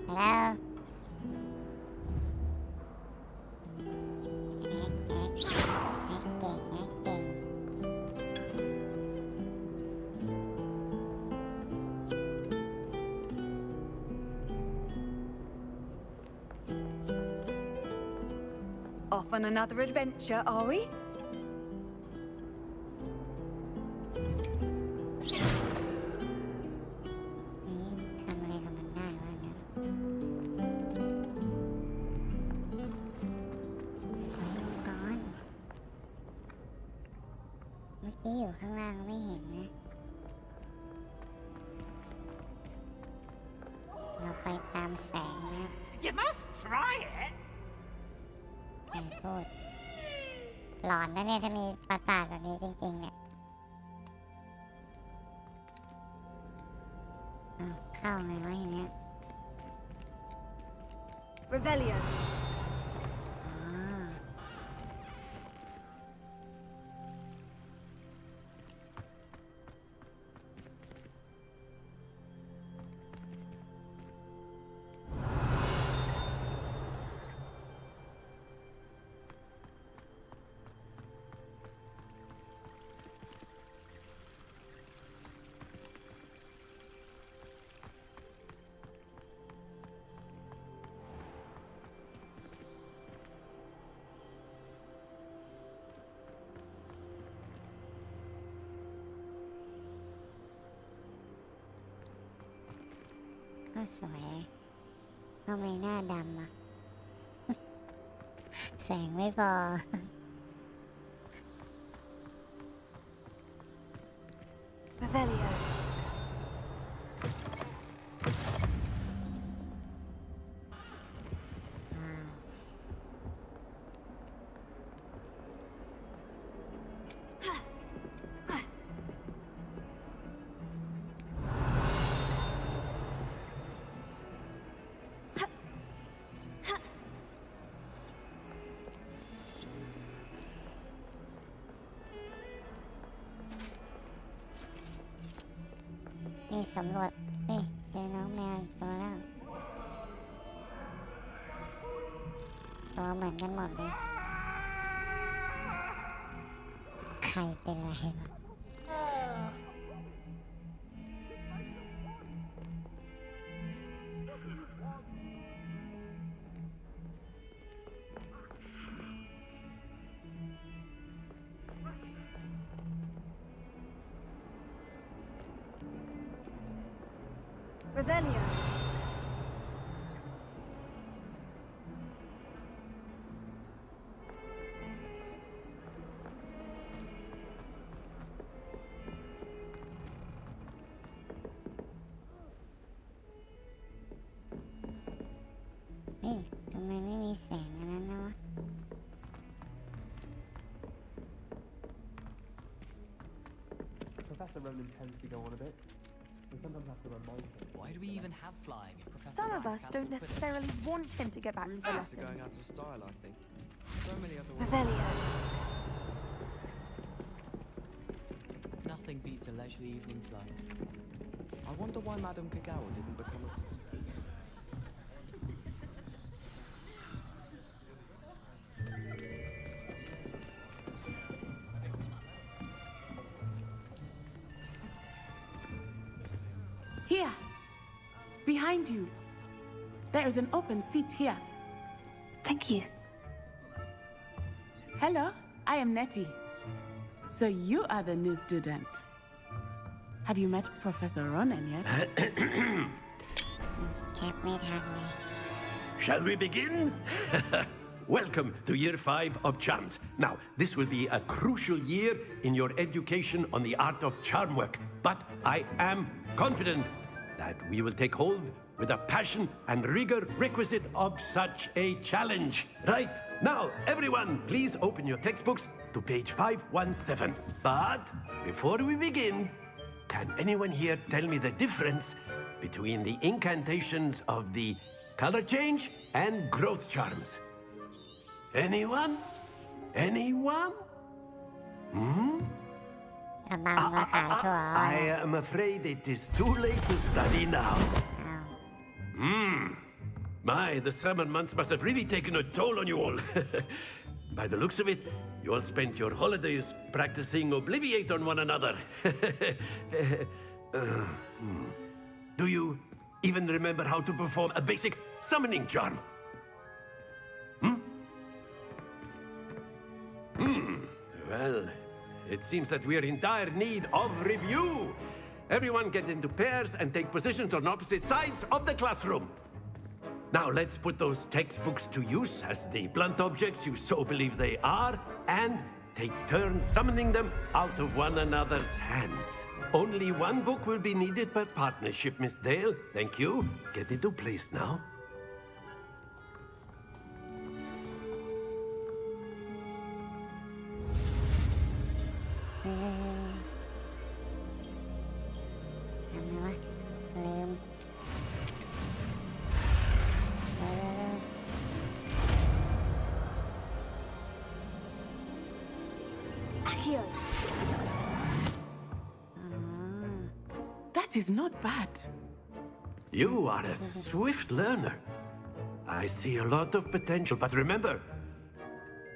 S7: Hello?
S18: 'Off on another adventure, are we?
S11: You must try it.
S7: พูดหลอนนะเนี่ยถ้ามีปราสาทแบบนี้จริงๆเนี่ยเข้าไงวะอย่างเนี้ย
S18: Revelio.
S7: ก็สวยทำไมหน้าดำอ่ะ แสงไม่พอ
S18: Revelio.
S7: สำรวจเจอน้องแมวอีกตัวแล้วตัวเหมือนกันหมดเลยใครเป็นอะไรวะ
S18: Revelio.
S7: Hey, ทำไมไม่มีแสงอันนั้นนะวะ
S16: Professor Ronan tends to go on a bit. We sometimes have to remind him.
S14: Why do we even have flying if Professor
S18: Some of
S14: Black
S18: us
S14: cancels
S18: don't
S14: Quidditch?
S18: necessarily want him to get back to the
S13: Are
S18: lesson.
S13: going out of style, I think. So many other ways.
S18: Revelio.
S14: Nothing beats a leisurely evening flight.
S13: I wonder why Madame Kagawa didn't become a sister.
S15: Here, behind you. There is an open seat here.
S2: Thank you.
S15: Hello, I am Nettie. So you are the new student. Have you met Professor Ronan yet?
S7: เช็คไม่ทันเลย
S6: Shall we begin? Welcome to Year 5 of Charms. Now, this will be a crucial year in your education on the art of charm work. But I am confident that we will take hold with the passion and rigor requisite of such a challenge. Right, now, everyone, please open your textbooks to page 517. But before we begin, can anyone here tell me the difference between the incantations of the color change and growth charms? Anyone? Anyone? Hmm?
S7: กำลังมาขายถั่ว
S6: I am afraid it is too late to study now. My, the summer months must have really taken a toll on you all. By the looks of it, you all spent your holidays practicing Obliviate on one another. Do you even remember how to perform a basic summoning charm? Well, it seems that we are in dire need of review. Everyone get into pairs and take positions on opposite sides of the classroom. Now let's put those textbooks to use as the blunt objects you so believe they are, and take turns summoning them out of one another's hands. Only one book will be needed per partnership, Miss Dale. Thank you. Get into place now.
S7: ทำไมวะลืม
S18: Accio.
S15: That is not bad.
S6: You are a swift learner. I see a lot of potential, but remember,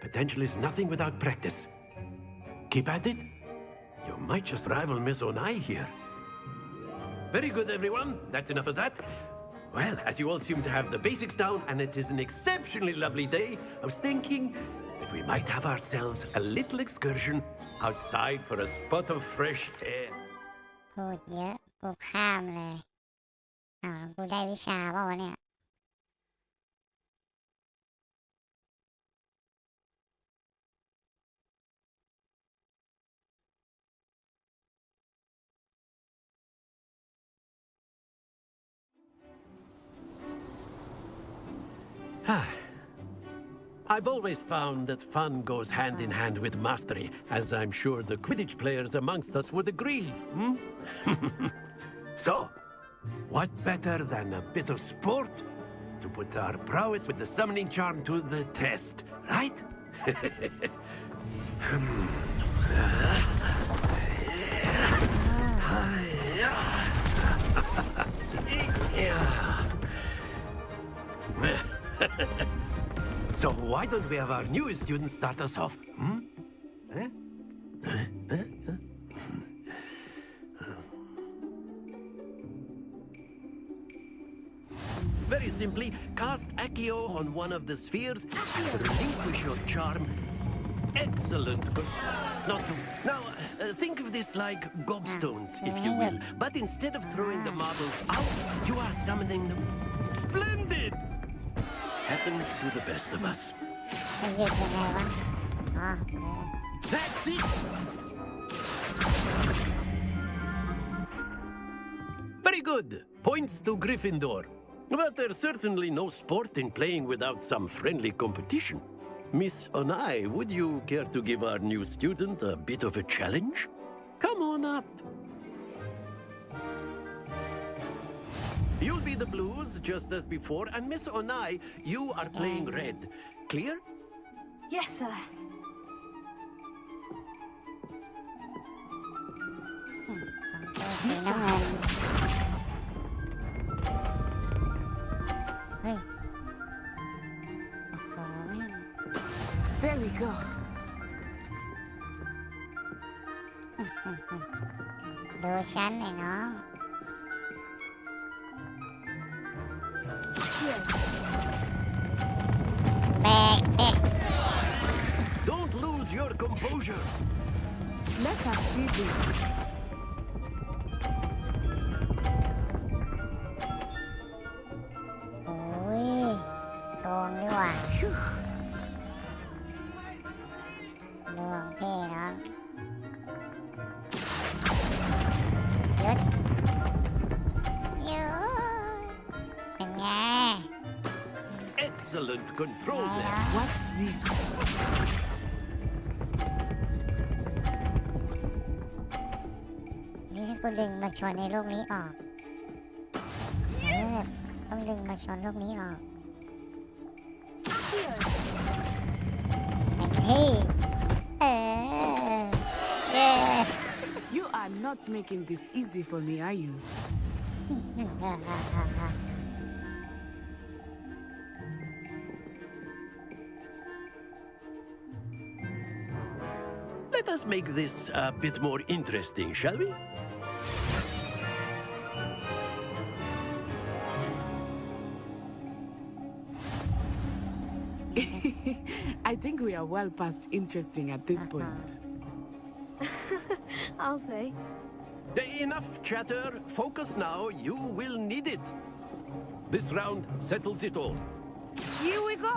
S6: potential is nothing without practice. Keep at it. You might just rival Miss Onai here. Very good, everyone. That's enough of that. Well, as you all seem to have the basics down, and it is an exceptionally lovely day, I was thinking that we might have ourselves a little excursion outside for a spot of fresh air.
S7: พูดเยอะกูข้ามเลยกูได้วิชาเปล่าวะเนี่ย
S6: I've always found that fun goes hand in hand with mastery, as I'm sure the Quidditch players amongst us would agree. So, what better than a bit of sport to put our prowess with the summoning charm to the test, right? So why don't we have our newest student start us off? Very simply, cast Accio on one of the spheres and relinquish your charm. Excellent. Not to... Now, think of this like gobstones, if you will. But instead of throwing the marbles out, you are summoning them. Splendid! Happens to the best of us. That's it! Very good. Points to Gryffindor. But there's certainly no sport in playing without some friendly competition. Miss Onai, would you care to give our new student a bit of a challenge? Come on up. You'll be the blues, just as before, and Miss Onai, you are playing red. Clear?
S2: Yes, sir.
S15: There we go.
S7: ดูฉันหน่อยน้อง แบกเด็ก
S6: Don't lose your composure.
S15: Let us see this.
S7: โอ้ยโกงดีกว่าดวงเท่น้องหยุดหยุดเป็นไง
S6: Excellent control there.
S15: Watch this.
S7: นี่กูดึงมาชนในลูกนี้ออกต้องดึงมาชนลูกนี้ออกเต็มที่
S15: You are not making this easy for me, are you?
S6: Let us make this a bit more interesting, shall we?
S15: I think we are well past interesting at this point.
S2: I'll say.
S6: Enough chatter. Focus now. You will need it. This round settles it all.
S15: Here we go.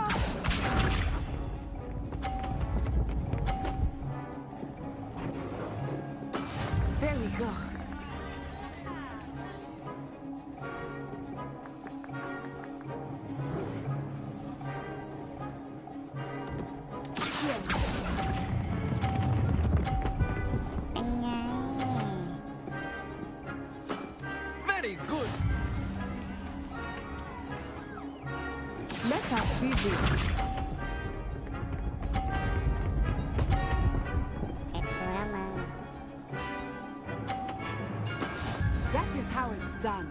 S15: There we go.
S6: Very good.
S15: Let us see this. That is how it's done.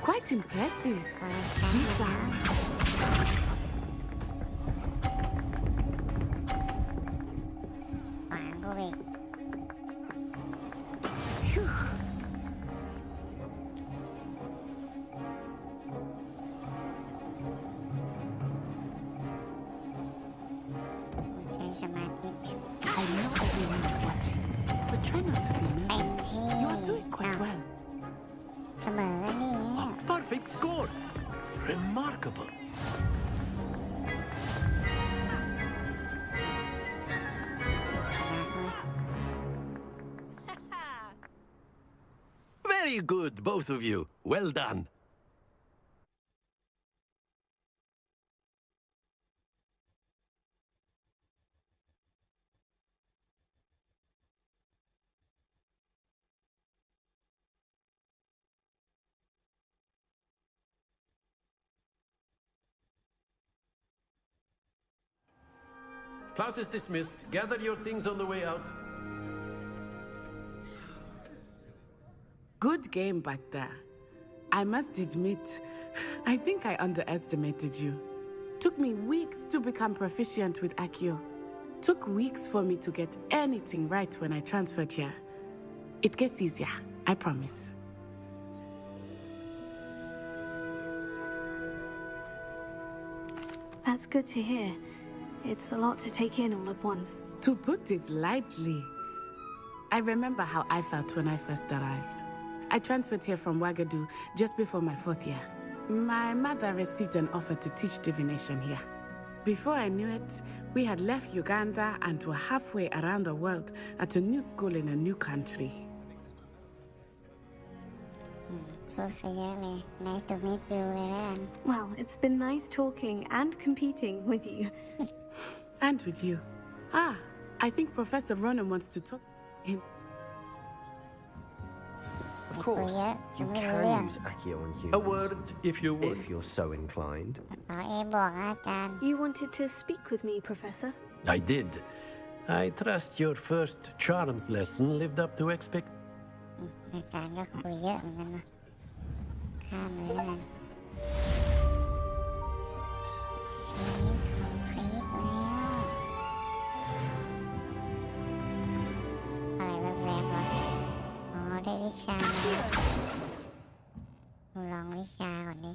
S15: Quite impressive. Lisa. Phew. I know everyone is watching, but try not to be nervous. You are doing quite well.
S7: เสมอนี่
S6: A perfect score. Remarkable. Very good, both of you. Well done. Class is dismissed. Gather your things on the way out.
S15: Good game back there. I must admit, I think I underestimated you. Took me weeks to become proficient with Accio. Took weeks for me to get anything right when I transferred here. It gets easier, I promise.
S2: That's good to hear. It's a lot to take in all at once.
S15: To put it lightly, I remember how I felt when I first arrived. I transferred here from Ouagadougou just before my 4th year. My mother received an offer to teach divination here. Before I knew it, we had left Uganda and were halfway around the world at a new school in a new country.
S7: Nice to meet you, Leanne.
S2: Well, it's been nice talking and competing with you.
S15: And with you. Ah, I think Professor Ronan wants to talk to him.
S19: Of course, you can use Accio on humans.
S6: A word, if you would.
S19: If you're so inclined.
S2: You wanted to speak with me, Professor?
S6: I did. I trust your first charms lesson lived up to expect.
S7: อาจารย์ก็คุยเยอะเหมือนกันนะข้ามเลยแล้วกันชีสของคลิปแล้วอะไรแวบๆวะอ๋อได้วิชาแล้วลองวิชาก่อนดิ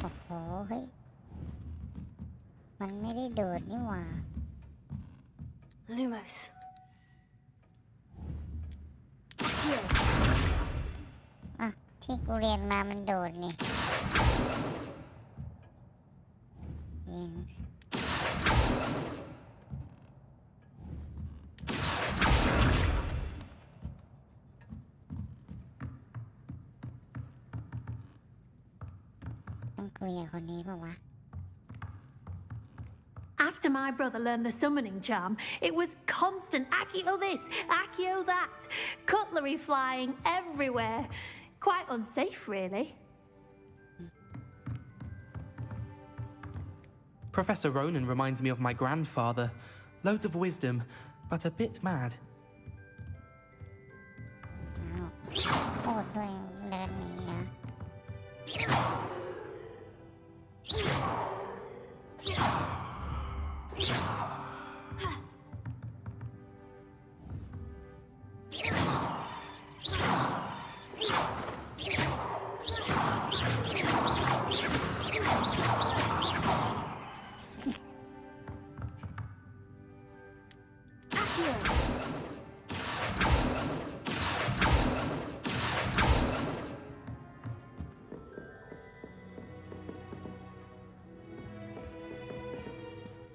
S7: โอ้โหเฮ้ยมันไม่ได้โดดนี่หว่า
S2: Lumos.
S7: อ่ะที่กูเรียนมามันโดดนี่ยิงต้องคุยกับคนนี้ป่าววะ
S12: After my brother learned the summoning charm, it was constant Accio this, Accio that, cutlery flying everywhere. Quite unsafe, really.
S20: Professor Ronan reminds me of my grandfather. Loads of wisdom, but a bit mad.
S7: โคตรด้วยเดินหนีเหรอ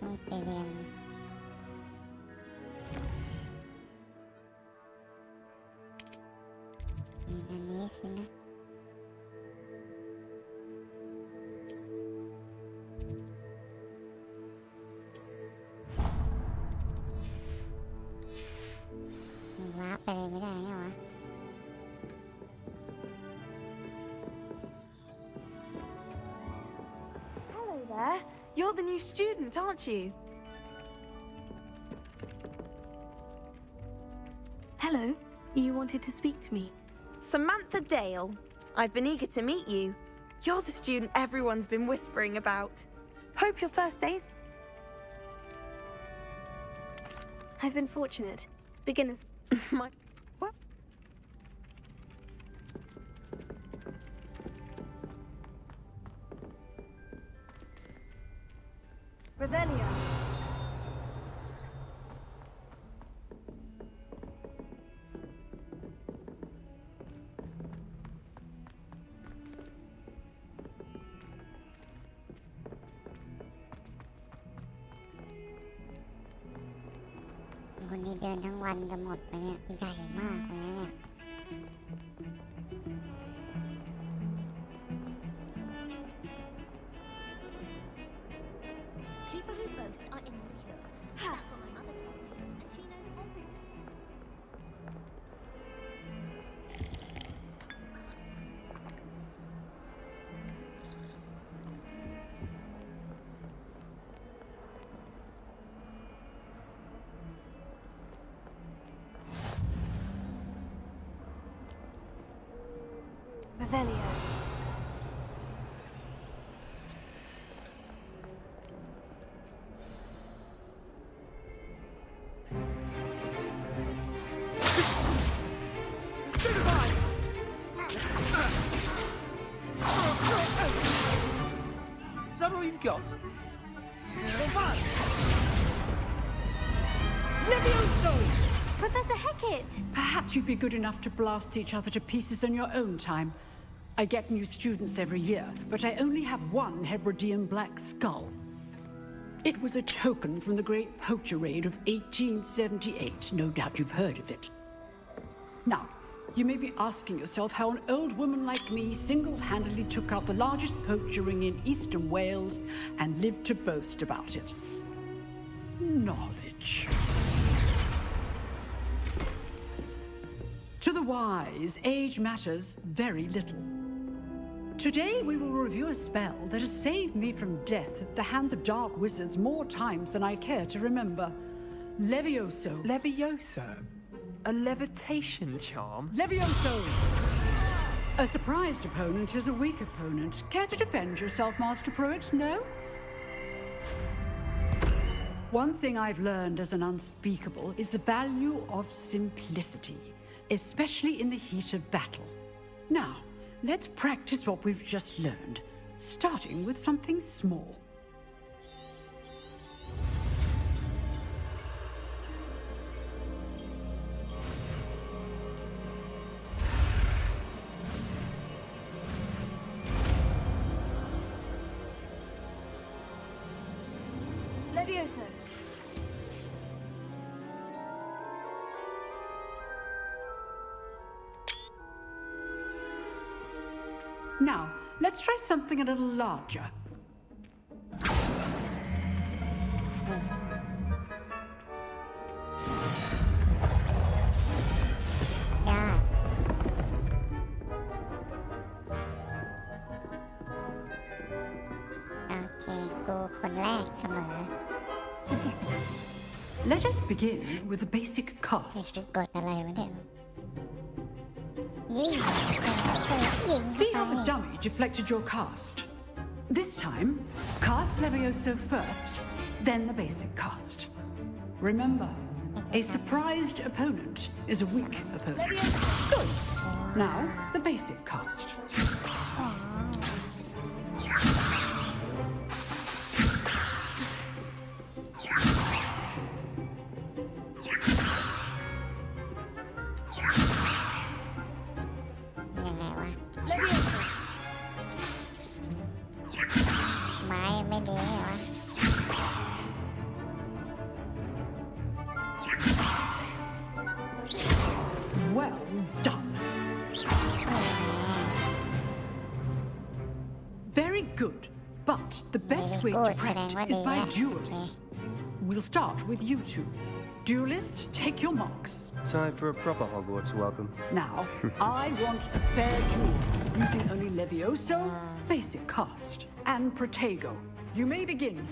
S7: ต้องไปเรียนมีอันนี้สินะว้าไปเลยไม่ได้ไงวะ
S18: Hello there. You're the new student, aren't you?
S2: Hello. You wanted to speak to me?
S18: Samantha Dale. I've been eager to meet you. You're the student everyone's been whispering about. Hope your first day's...
S2: I've been fortunate. Beginners...
S18: My... What?
S2: Revelio.
S7: คนนี้เดินทั้งวันจะหมดไปเนี่ยใหญ่มากเลยนะเนี่ย
S17: People who boast are insecure. That's what my mother told me, and she knows everything.
S7: เ
S2: Revelio.
S10: Is that all you've got?
S21: Levioso!
S12: Professor Hecat!
S21: Perhaps you'd be good enough to blast each other to pieces in your own time. I get new students every year, but I only have one Hebridean black skull. It was a token from the Great Poacher Raid of 1878. No doubt you've heard of it. Now, you may be asking yourself how an old woman like me single-handedly took out the largest poacher ring in eastern Wales and lived to boast about it. Knowledge. To the wise, age matters very little. Today we will review a spell that has saved me from death at the hands of dark wizards more times than I care to remember. Levioso.
S22: Levioso? A levitation charm?
S21: Levioso! A surprised opponent is a weak opponent. Care to defend yourself, Master Pruitt? No? One thing I've learned as an unspeakable is the value of simplicity, especially in the heat of battle. Now, let's practice what we've just learned, starting with something small.
S2: Levioso.
S21: Now, let's try something a little larger. Let us begin with the basic cast. See how the dummy deflected your cast? This time, cast Levioso first, then the basic cast. Remember, a surprised opponent is a weak opponent. Good. Now, the basic cast. Well done. Very good. But the best way to practice is by dueling. We'll start with you two. Duelists, take your marks.
S19: Time for a proper Hogwarts welcome.
S21: Now, I want a fair duel, using only Levioso, basic cast, and Protego. You may begin.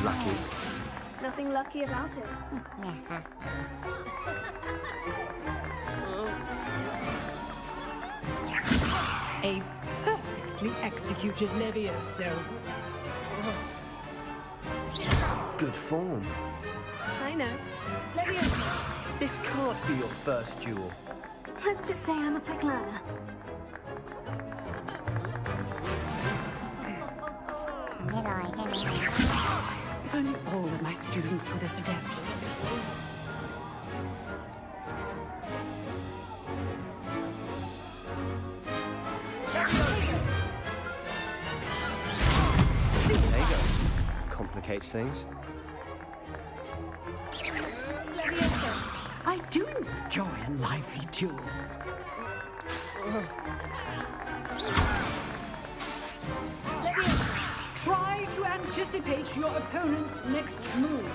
S19: Lucky.
S2: Nothing lucky about it.
S21: A perfectly executed Levioso.
S19: Good form.
S2: I know. Levioso.
S19: This can't be your first duel.
S2: Let's just say I'm a quick learner.
S21: If only all of my students were this adept.
S19: Protego complicates things.
S2: Levioso.
S21: I do enjoy a lively duel.
S2: Levioso.
S21: Try to anticipate your opponent's next move.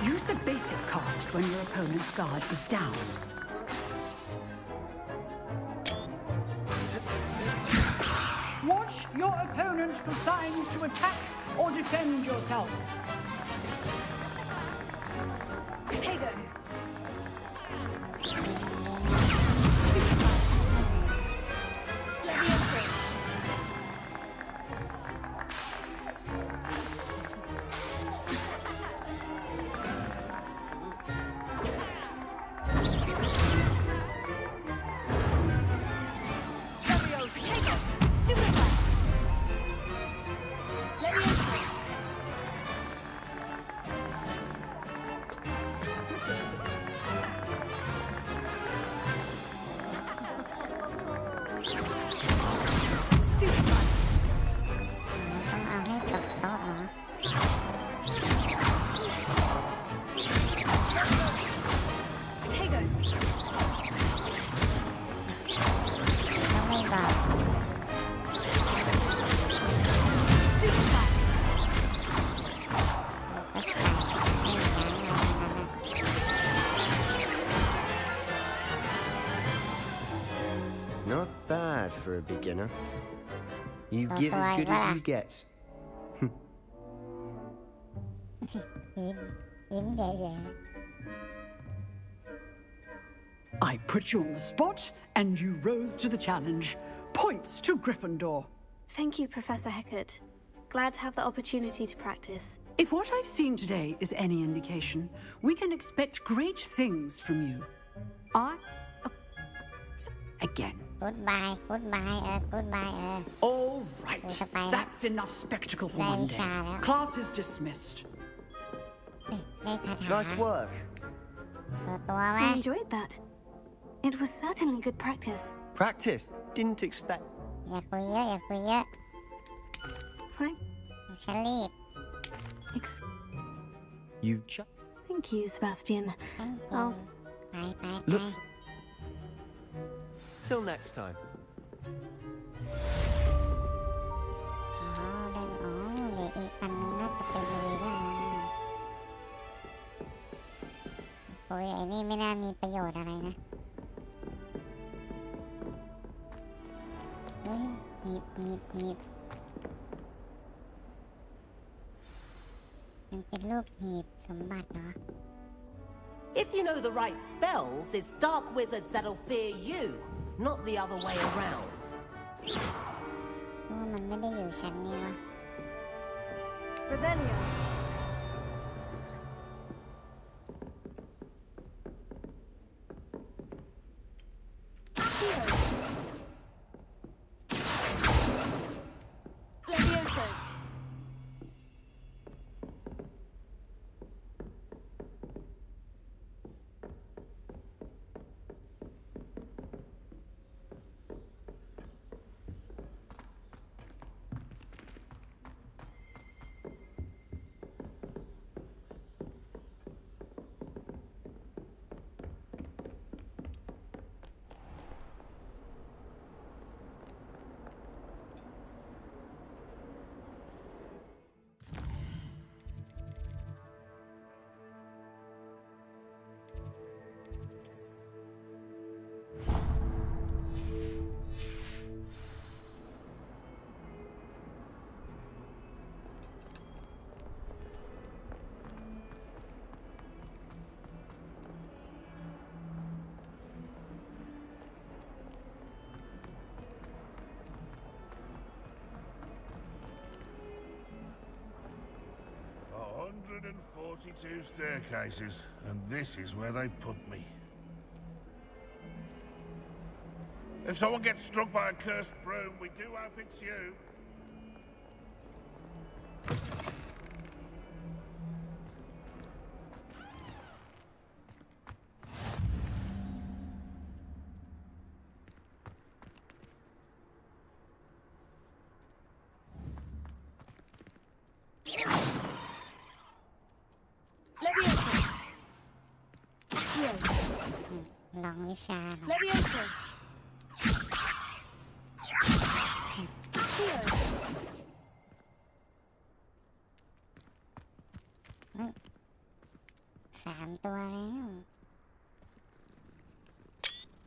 S21: Use the basic cast when your opponent's guard is down. Watch your opponent for signs Defend yourself.
S2: Potato.
S19: Not bad for a beginner. You give as good as you get.
S21: I put you on the spot, and you rose to the challenge. Points to Gryffindor.
S2: Thank you, Professor Hecat. Glad to have the opportunity to practice.
S21: If what I've seen today is any indication, we can expect great things from you. Again.
S7: Goodbye.
S21: All right. That's enough spectacle for one day. Class is dismissed.
S19: Nice work.
S2: I enjoyed that. It was certainly good practice.
S19: Practice. Didn't expect.
S7: อย่าคุยเยอะ ฉันรีบ
S19: You
S2: Thank you, Sebastian. I'll...
S7: ไป
S19: Look. Till next time.
S7: เดี๋ยวอีกอันนึงน่าจะเป็นลุยได้นะโอ้ยไอ้นี่ไม่น่ามีประโยชน์อะไรนะเฮ้ยหีบมันเป็นรูปหีบสมบัติเหรอ
S11: If you know the right spells, it's dark wizards that'll fear you, not the other way around.
S7: มันไม่ได้อยู่ชั้นนี้วะ
S2: Revelio. Levioso.
S3: And 42 staircases, and this is where they put me. If someone gets struck by a cursed broom, we do hope it's you.
S2: Levioso.
S7: ลองวิชา
S2: Levioso. Here.
S7: 3 ตัวแล้ว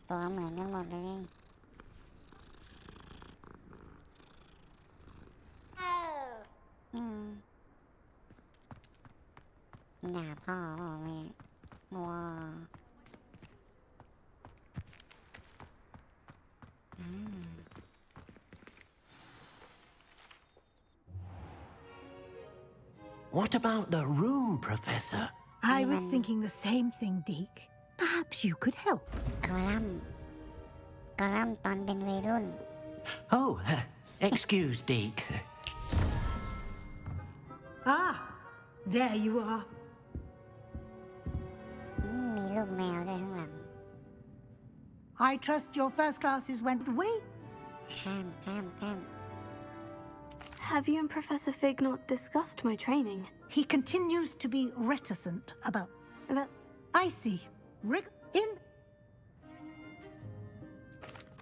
S7: ตัวเหมือนกันหมดเลย ด่าพ่อแม่ว้า
S6: What about the room, Professor?
S9: I was thinking the same thing, Deke. Perhaps you could help.
S7: กอลัมตอนเป็นวัยรุ่น
S6: Oh, excuse, Deke.
S9: Ah, there you are.
S7: มีลูกแมวด้วยข้างหลัง
S9: I trust your first classes went well.
S7: ข้าม
S2: Have you and Professor Fig not discussed my training?
S9: He continues to be reticent about
S2: that.
S9: I see. In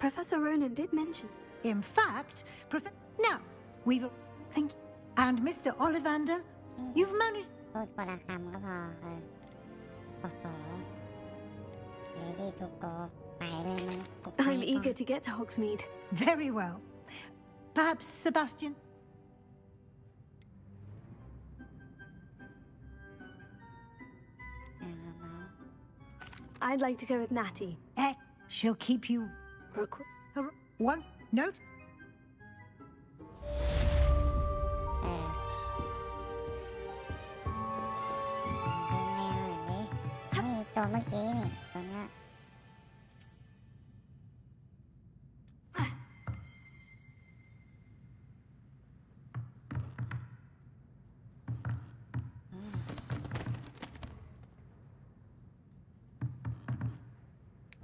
S2: Professor Ronan did mention.
S9: In fact, now we've
S2: thank you.
S9: And Mr. Ollivander, you've managed.
S7: พูดคนละคำก็พอโอ้โห Ready to go ไปเลยมัน
S2: I'm eager to get to Hogsmeade.
S9: Very well. Perhaps Sebastian.
S2: I'd like to go with Natty.
S9: She'll keep you. One note.
S7: ตัวเมื่อกี้นี่ตัวเนี้ย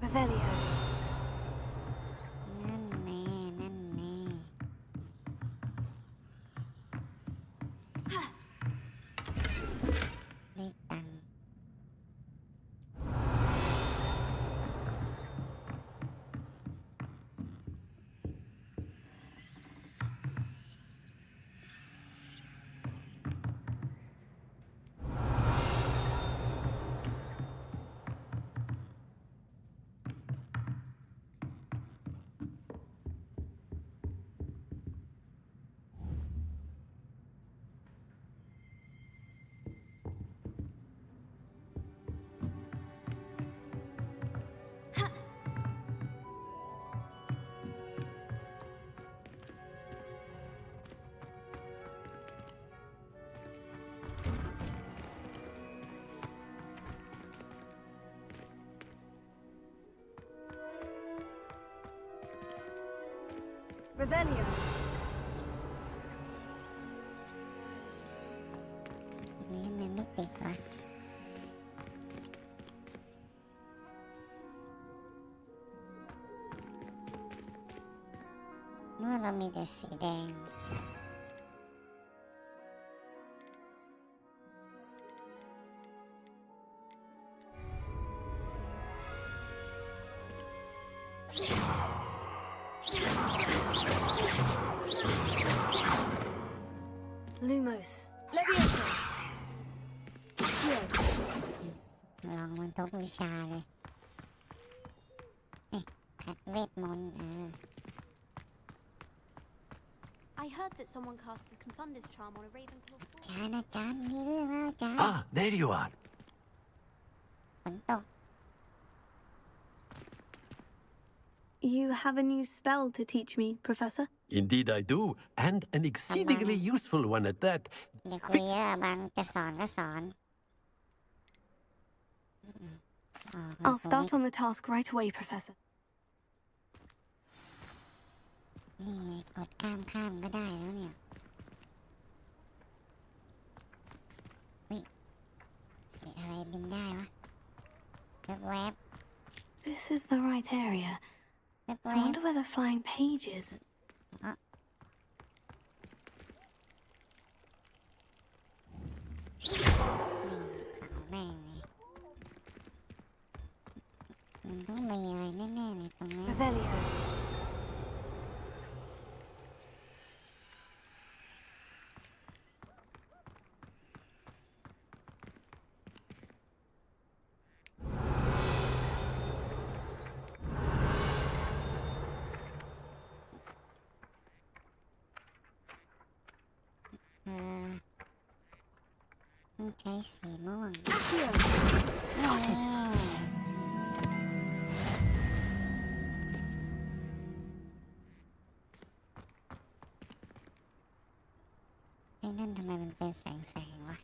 S2: Revelio.
S7: นั่นแน่ได้ตังค์
S2: Revelio.
S7: นี่มันไม่ติดวะเมื่อเรามีแต่สีแดง
S2: Lumos. Leviosa.
S7: ลองมันทุกวิชาเลยขัดเวทมนต์
S17: I heard that someone cast the Confunder's charm on a Ravenclaw.
S7: อาจารย์มีเรื่องแล้วอาจารย์
S6: Ah, there you are.
S7: ฝนตก
S2: You have a new spell to teach me, Professor?
S6: Indeed I do, and an exceedingly useful one at that.
S7: อย่าคุยเยอะบางจะสอนก็สอน
S2: I'll start on the task right away, Professor.
S7: นี่ไงกดข้ามก็ได้แล้วเนี่ยอะไรบินได้วะแวบ
S2: This is the right area. I wonder where the flying page is.
S7: แม่งเลยมันต้องมีอะไรแน่ๆในตรงนี้
S2: Revelio.
S7: ใช้สีม่วงไอ้นั่นทำไมมันเป็นแสงวะ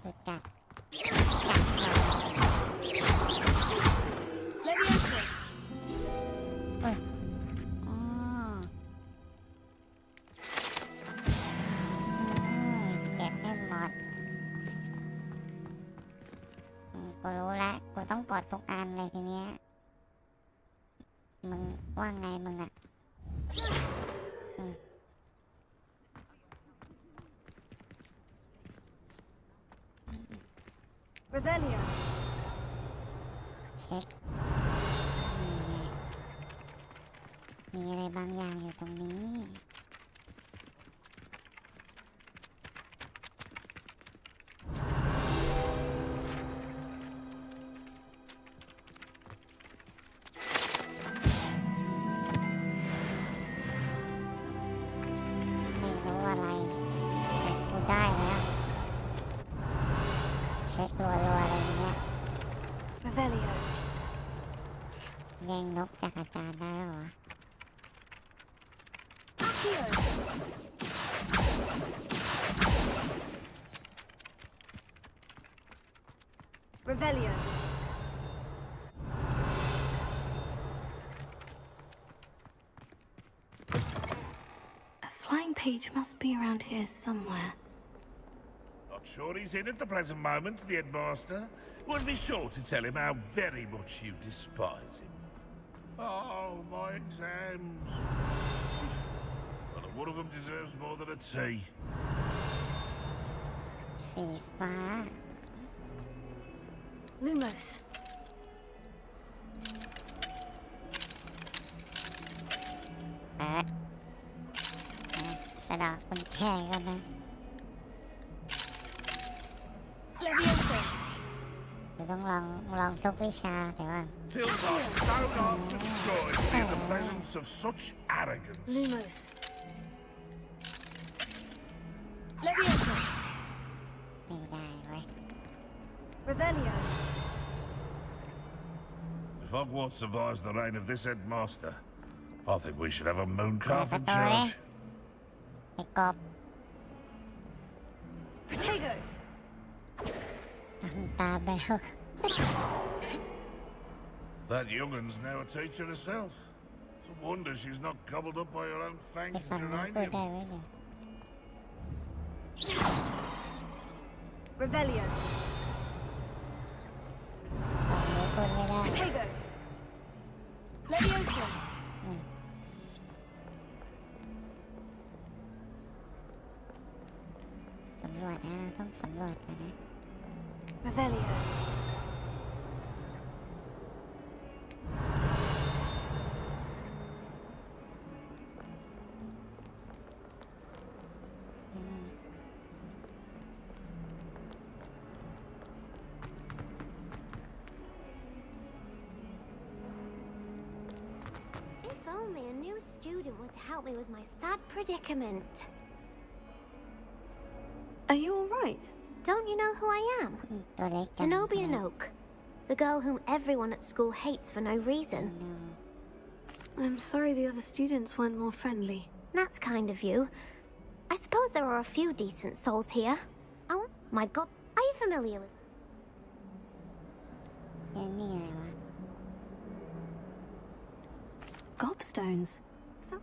S7: ดูจัดกูรู้แล้วกูต้องกดทุกอันเลยทีเนี้ยมึงว่าไงมึงอะ
S2: Revelio.
S7: เช็คมีอะไรบางอย่างอยู่ตรงนี้เช็ครัวๆอะไรอย่างเงี้ย
S2: Revelio.
S7: แย่งนกจากอาจารย์ได้เหรอ
S2: Revelio. A flying page must be around here somewhere.
S3: Not sure he's in at the present moment, the headmaster. Would be sure to tell him how very much you despise him. Oh, my exams. Not one of them deserves more than a T.
S7: สีฟ้า
S2: Lumos.
S7: สะดอกคนแค่กันนะ
S2: Leviosa.
S7: เราต้องลองทุกวิชาเดี๋ยวก่อน
S3: Fills our stone hearts with joy to be in the presence of such arrogance.
S2: Lumos. Leviosa.
S7: ไม่ได้เว้ย
S2: Revelio.
S3: If Hogwarts survives the reign of this headmaster, I think we should have a mooncalf in charge.
S7: ไอ้กบ
S2: Protego.
S7: ตาแบว
S3: That young'un's now a teacher herself. It's a wonder she's not gobbled up by her own fangs
S7: ฟัง
S3: and
S7: ไม่พูด
S3: geranium.
S7: ได้ไว้เนี่ย
S2: Revelio.
S7: ฟังไม่พูดไม่ได้
S2: Protego. Leviosa.
S7: สำรวจนะต้องสำรวจไปนะ
S2: Revelio.
S12: If only a new student were to help me with my sad predicament.
S2: Are you all right?
S12: Don't you know who I am? Zenobia Noak. The girl whom everyone at school hates for no reason.
S2: I'm sorry the other students weren't more friendly.
S12: That's kind of you. I suppose there are a few decent souls here. Oh my god, are you familiar with...
S7: นี่อะไรวะ
S2: Gobstones. Is that...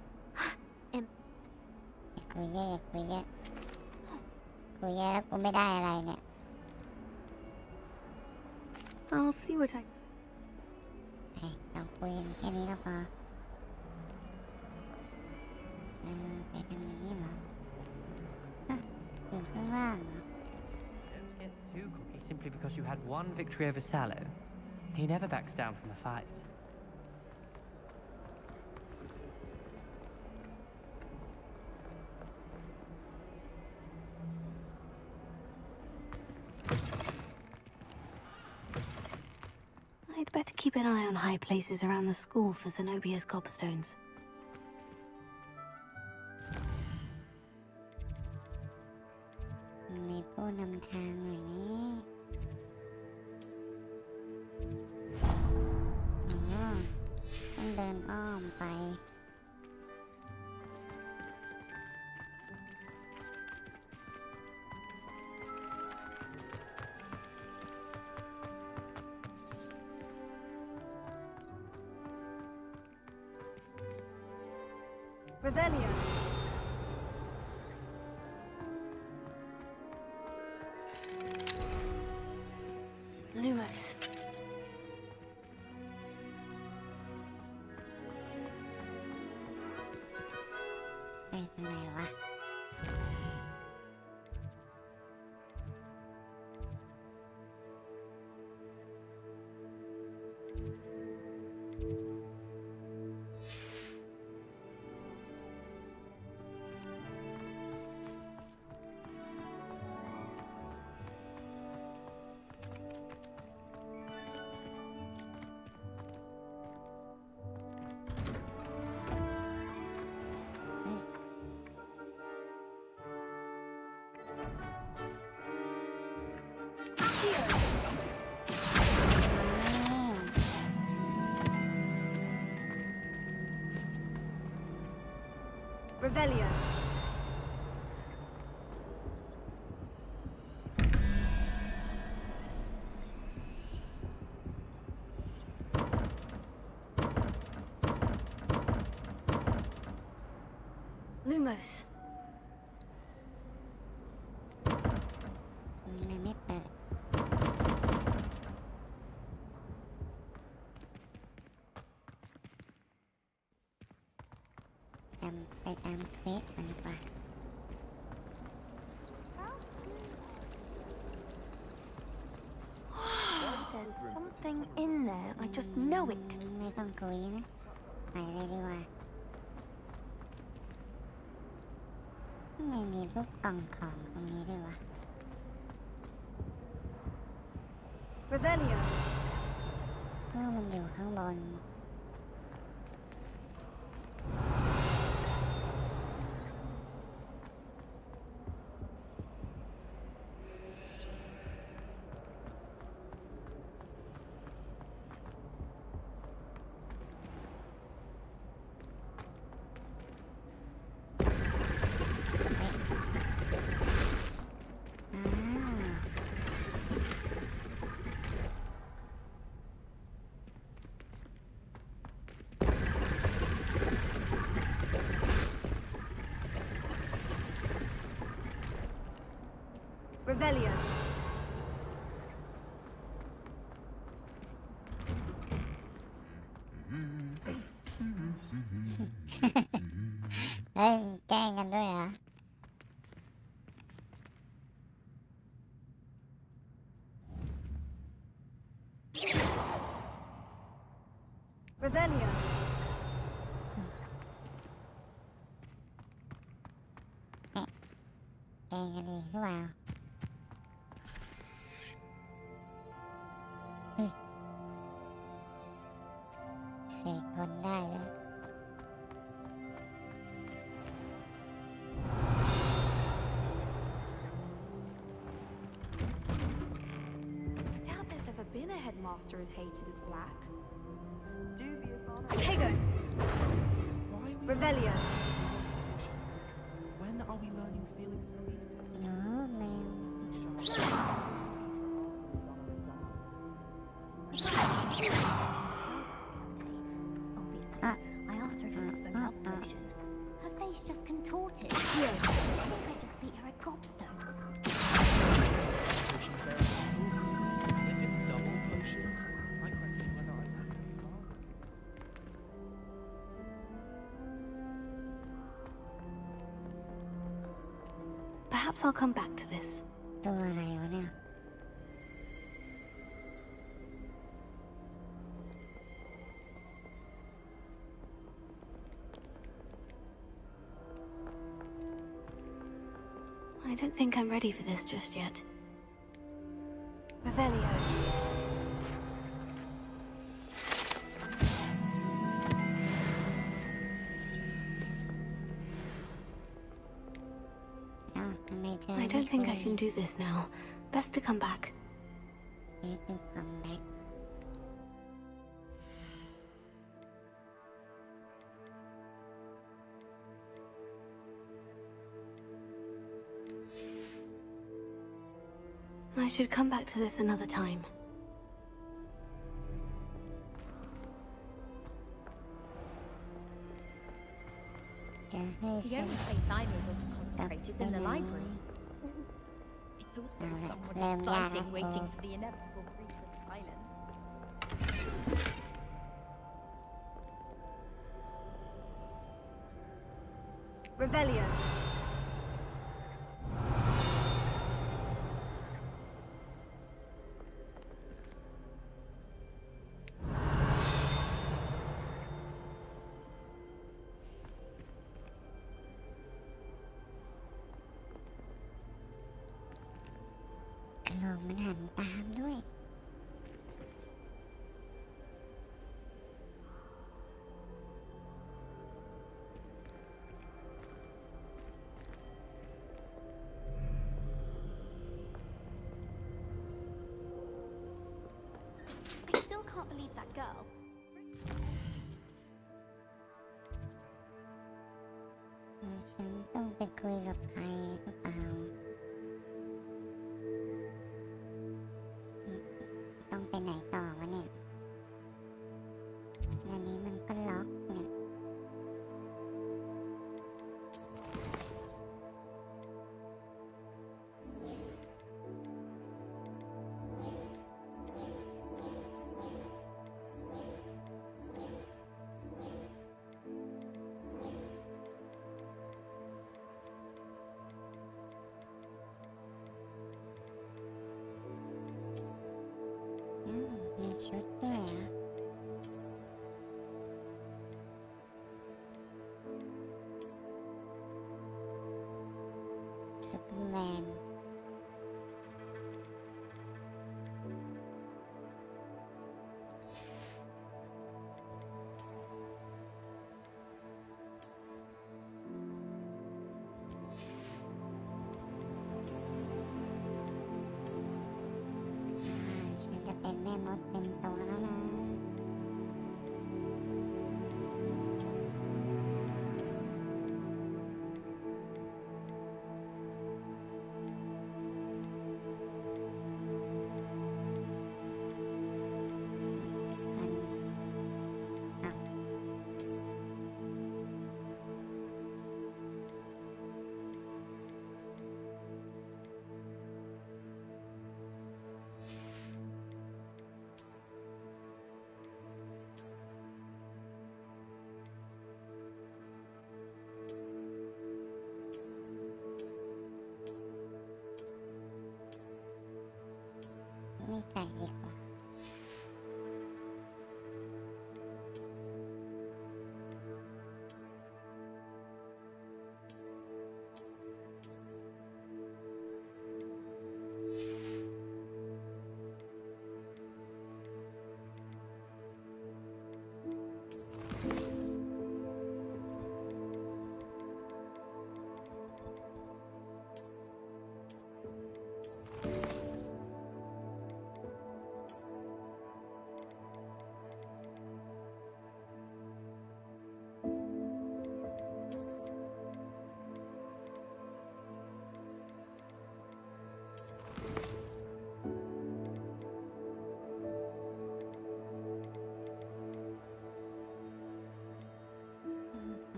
S7: คุยเยอะคุยเยอะคุยเยอะแล้วกูไม่ได้อะไรเนี่ย
S2: I'll see what I...
S7: เราคุยแค่นี้ก็พอไปทางนี้เหรออยู่ข้างล่างเหรอ
S4: Don't get too cocky simply because you had one victory over Sallow. He never backs down from a fight.
S2: I'd better keep an eye on high places around the school for Zenobia's gobstones.
S7: ผู้นำทางอยู่นี้ต้องเดินอ้อมไป
S2: Revelio. Lumos.
S7: ไปทางไหนวะ
S2: Revelio. Lumos.
S7: ไม่เปิดไปตามเควสกันดีกว่า
S18: There's something in there. I just know it.
S7: ไม่ต้องคุยนะไปเลยดีกว่าไม่มีรูปกล่องของตรงนี้ด้วยวะ
S2: Revelio.
S7: มันอยู่ข้างบน
S2: Revelio.
S7: เฮ้ยแกล้งกันด้วยเหรอ
S2: Revelio.
S7: แกล้งกันเองหรือเปล่าเสกคนได้แล้ว
S18: I doubt there's ever been a headmaster as hated as Black.
S2: Tego. Revelio.
S16: When are we learning feelings release?
S7: หนูแมว
S12: I asked her to whisper milk potion. Her face just contorted. I think I just beat her at gobstones.
S20: If it's double potions, I question whether I actually are.
S2: Perhaps I'll come back to this.
S7: ตัวอะไรวะเนี่ย
S2: I don't think I'm ready for this just yet. Revelio.
S7: เอา
S2: I don't think I can do this now. Best to come back. I should come back to this another time.
S17: The only place I'm able to concentrate is in the library. It's also somewhat exciting waiting for the inevitable breach of silence.
S2: Revelio.
S7: มันหันตามด้วย
S17: I still can't believe that girl.
S7: ฉันต้องไปคุยกับใครหรือเปล่าต้องไปไหนต่อวะเนี่ยอันนี้มันก็ล็อกเนี่ย มีชุดด้วยอ่ะซุปเปอร์แมนฉันจะเป็นแม่มดเต็มตัวแล้วนะไม่ใส่ดีกว่า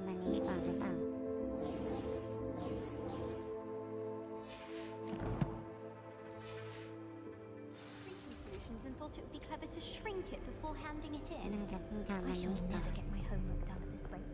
S7: มันนี้ก่อนหรือเปล่า
S17: Solutions and thought it would be clever to shrink it before handing it in.
S7: น่าจะต้องทำอั
S17: I
S7: น
S17: shall
S7: นี้ก่อน
S17: never get my homework done at this rate.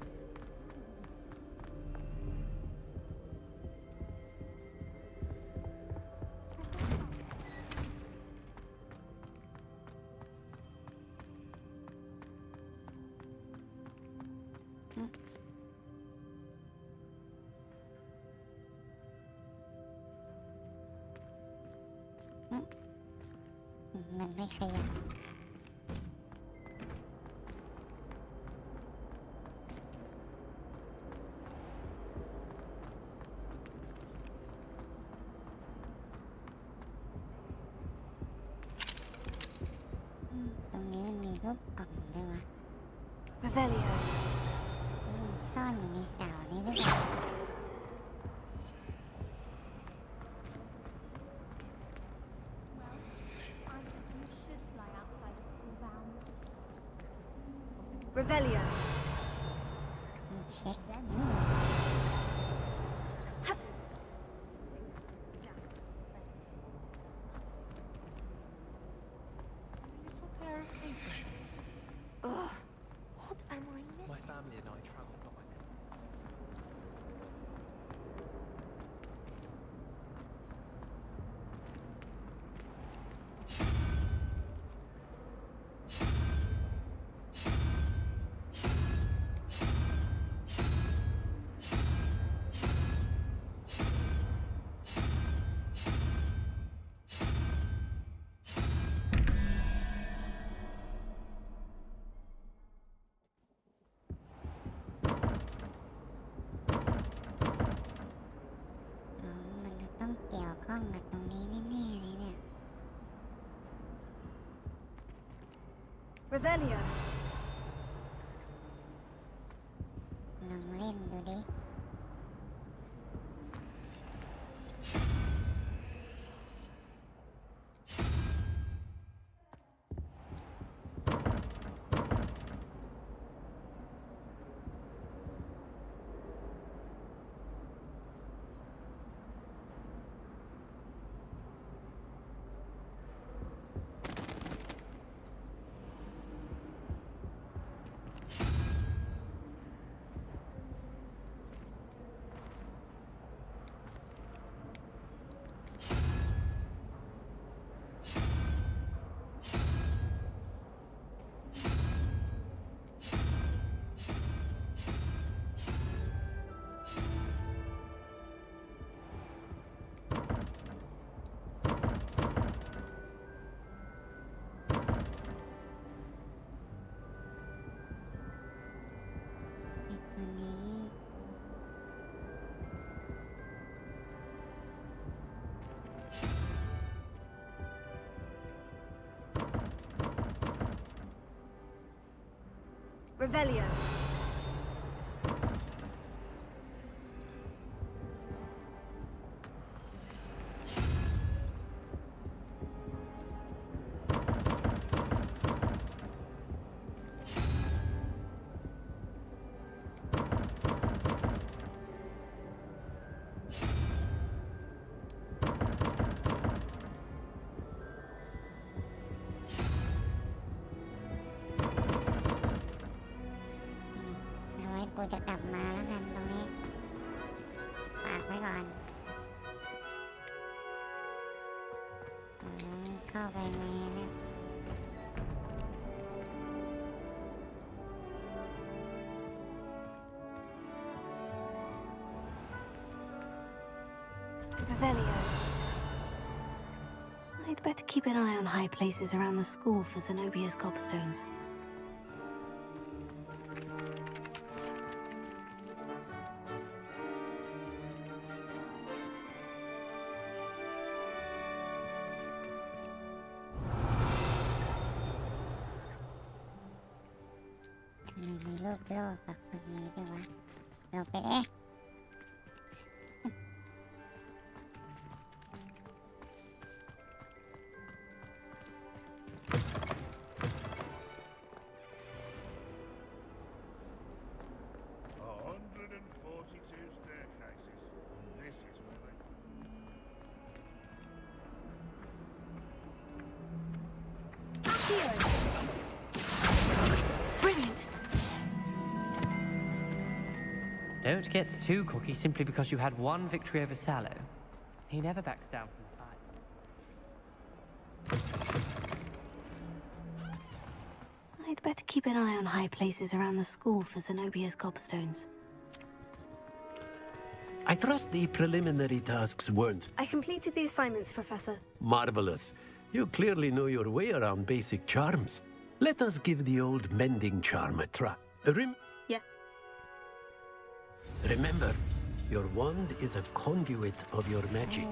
S17: มันไม่ขยับ
S2: Revelio.
S7: ซ่อนอยู่ในเสานี้หรือเปล่า
S2: Revelio.
S7: เช็ค
S2: Ugh. What am I missing?
S16: My family and I travel from my
S7: มันจะต้องเกี่ยวข้องกับตรงนี้แน่ๆเลยเนี่ย
S2: Revelio.
S7: ลองเล่นดูดิ ตัวนี้
S2: Revelio.
S7: กูจะกลับมาแล้วกันตรงนี้ฝากไว้ก่อนเข้าไปในนี้
S2: Revelio. I'd better keep an eye on high places around the school for Zenobia's gobstones.
S7: มีรูปโลกกับคนนี้ด้วยวะเราไปเอ๊ะ
S3: 142 staircases, and this is where they...
S2: Brilliant!
S4: Don't get too cocky simply because you had one victory over Sallow. He never backs down from the fight.
S2: I'd better keep an eye on high places around the school for Zenobia's gobstones.
S6: I trust the preliminary tasks weren't
S2: I completed the assignments, Professor.
S6: marvelous. You clearly know your way around basic charms. Let us give the old mending charm a try.
S2: Yeah.
S6: Remember, your wand is a conduit of your magic.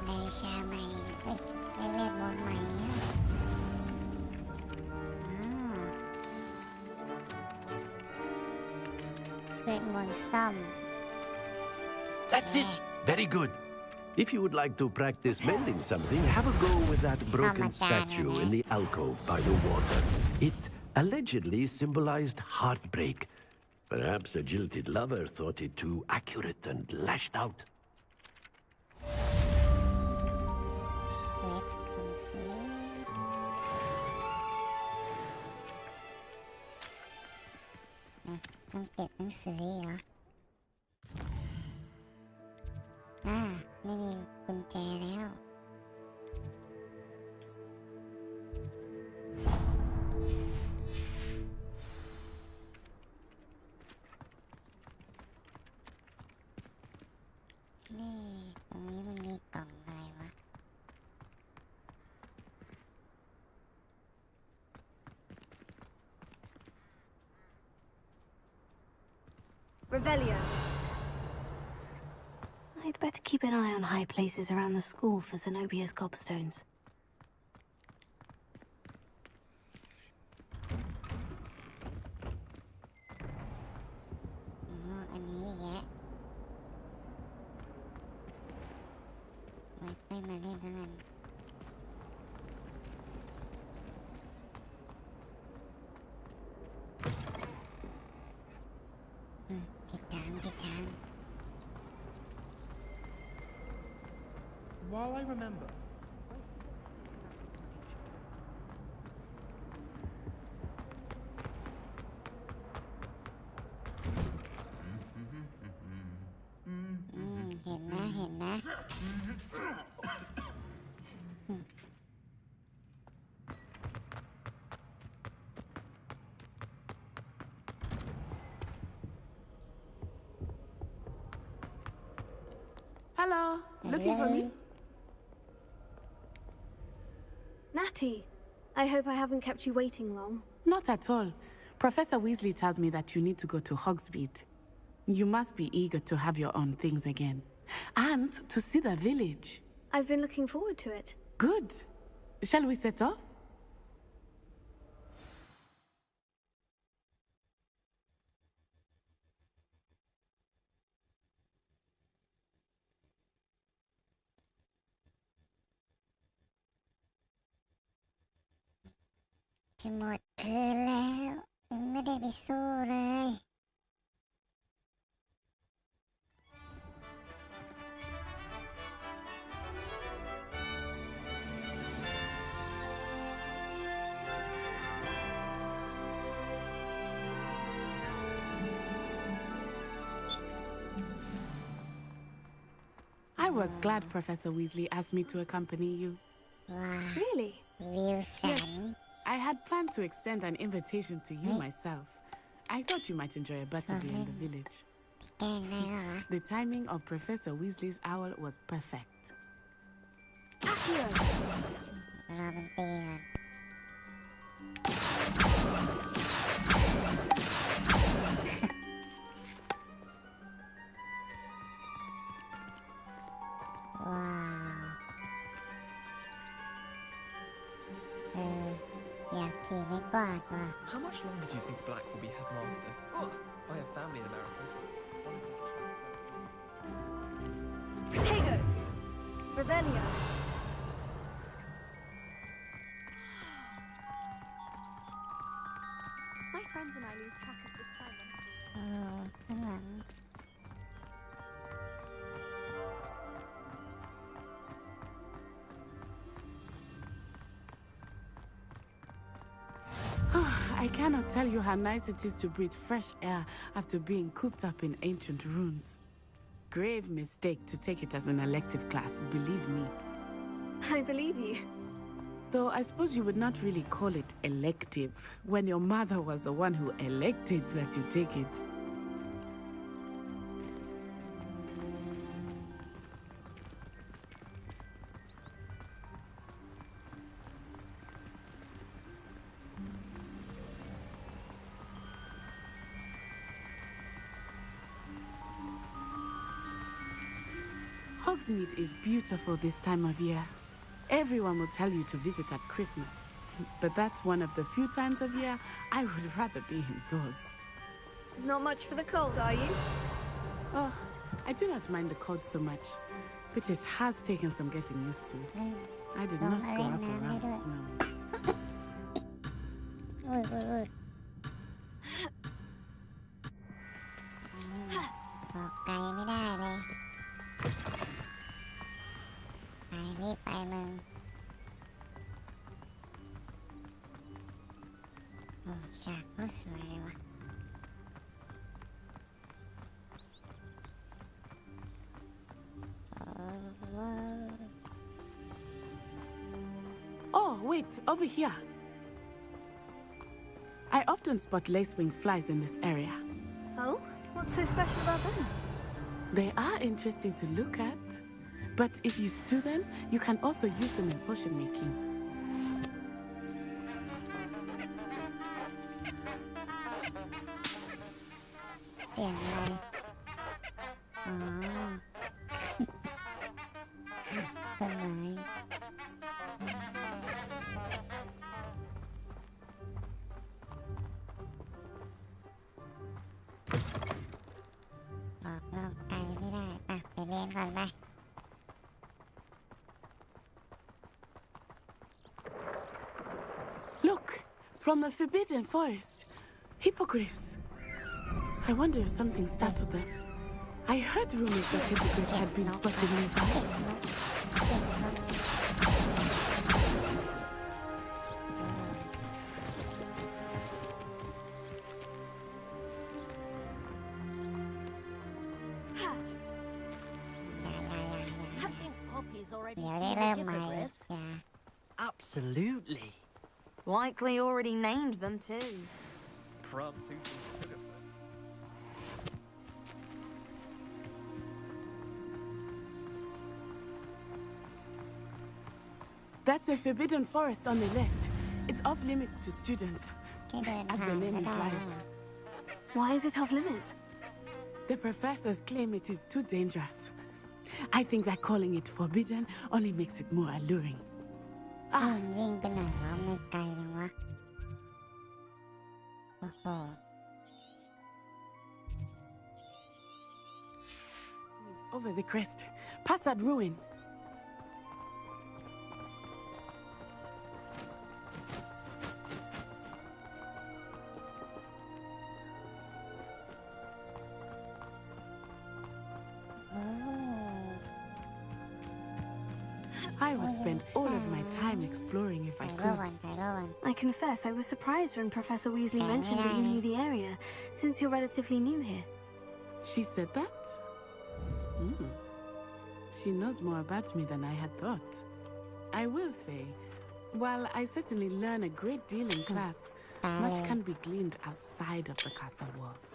S7: แต่วิชาใหม่ได้เวทมนต์ใหม่เวทมนต์ซ่อม
S6: That's it. Very good. If you would like to practice mending something, have a go with that broken statue in the alcove by the water. It allegedly symbolized heartbreak. Perhaps a jilted lover thought it too accurate and lashed out.
S7: ต้องเก็บหนังสือเหรอไม่มีกุญแจแล้วนี่ตรงนี้มันมีกล่องอะไรวะ
S2: Revelio. I'd better keep an eye on high places around the school for Zenobia's gobstones.
S7: อันนี้แยะไม่มาเล่นแล้วกันผิดทาง
S20: While I remember.
S15: Hello, looking for me?
S2: Natty, I hope I haven't kept you waiting long.
S15: Not at all. Professor Weasley tells me that you need to go to Hogsmeade. You must be eager to have your own things again. And to see the village.
S2: I've been looking forward to it.
S15: Good. Shall we set off?
S7: Chỉ một thứแล้วไม่ได้ไปสู้เลย
S15: I was glad Professor Weasley asked me to accompany you.
S7: Wow.
S2: Really?
S7: Wilson.
S15: I had planned to extend an invitation to you myself. I thought you might enjoy a butterbeer in the village. The timing of Professor Weasley's owl was perfect.
S7: Wow. อยากขี่ไม่กวาดว่ะ
S13: How much longer do you think Black will be headmaster? Oh, I have family in America.
S2: Protego! Revelio! My friends and I lose track of the time.
S7: ข้างหลัง
S15: I cannot tell you how nice it is to breathe fresh air after being cooped up in ancient rooms. Grave mistake to take it as an elective class, believe me.
S2: I believe you.
S15: Though I suppose you would not really call it elective when your mother was the one who elected that you take it. Hogsmeade is beautiful this time of year. Everyone will tell you to visit at Christmas. But that's one of the few times of year I would rather be indoors.
S18: Not much for the cold, are you?
S15: Oh, I do not mind the cold so much, but it has taken some getting used to. I did not grow up around snow.
S7: บอกไกลไม่ได้เลยไปรีบไปมึงโอ้ฉากก็สวยเลยวะ
S15: Oh, wait, over here. I often spot lacewing flies in this area.
S2: Oh? What's so special about them?
S15: They are interesting to look at, but if you stew them, you can also use them in potion making. Look, from the Forbidden Forest. Hippogriffs. I wonder if something startled them. I heard rumors that hippogriffs had been spotted nearby.
S18: Absolutely. Likely already named them too.
S15: That's the Forbidden Forest on the left. It's off limits to students, as the name implies.
S2: Why is it off limits?
S15: The professors claim it is too dangerous. I think that calling it forbidden only makes it more alluring.
S7: มันวิ่งไปไหนวะไม่ไกลจังวะโอ้โห
S15: Over the crest, past that ruin. I would spend all of my time exploring if I could.
S2: I confess I was surprised when Professor Weasley mentioned that you knew the area, since you're relatively new here.
S15: She said that? She knows more about me than I had thought. I will say, while I certainly learn a great deal in class, much can be gleaned outside of the castle walls.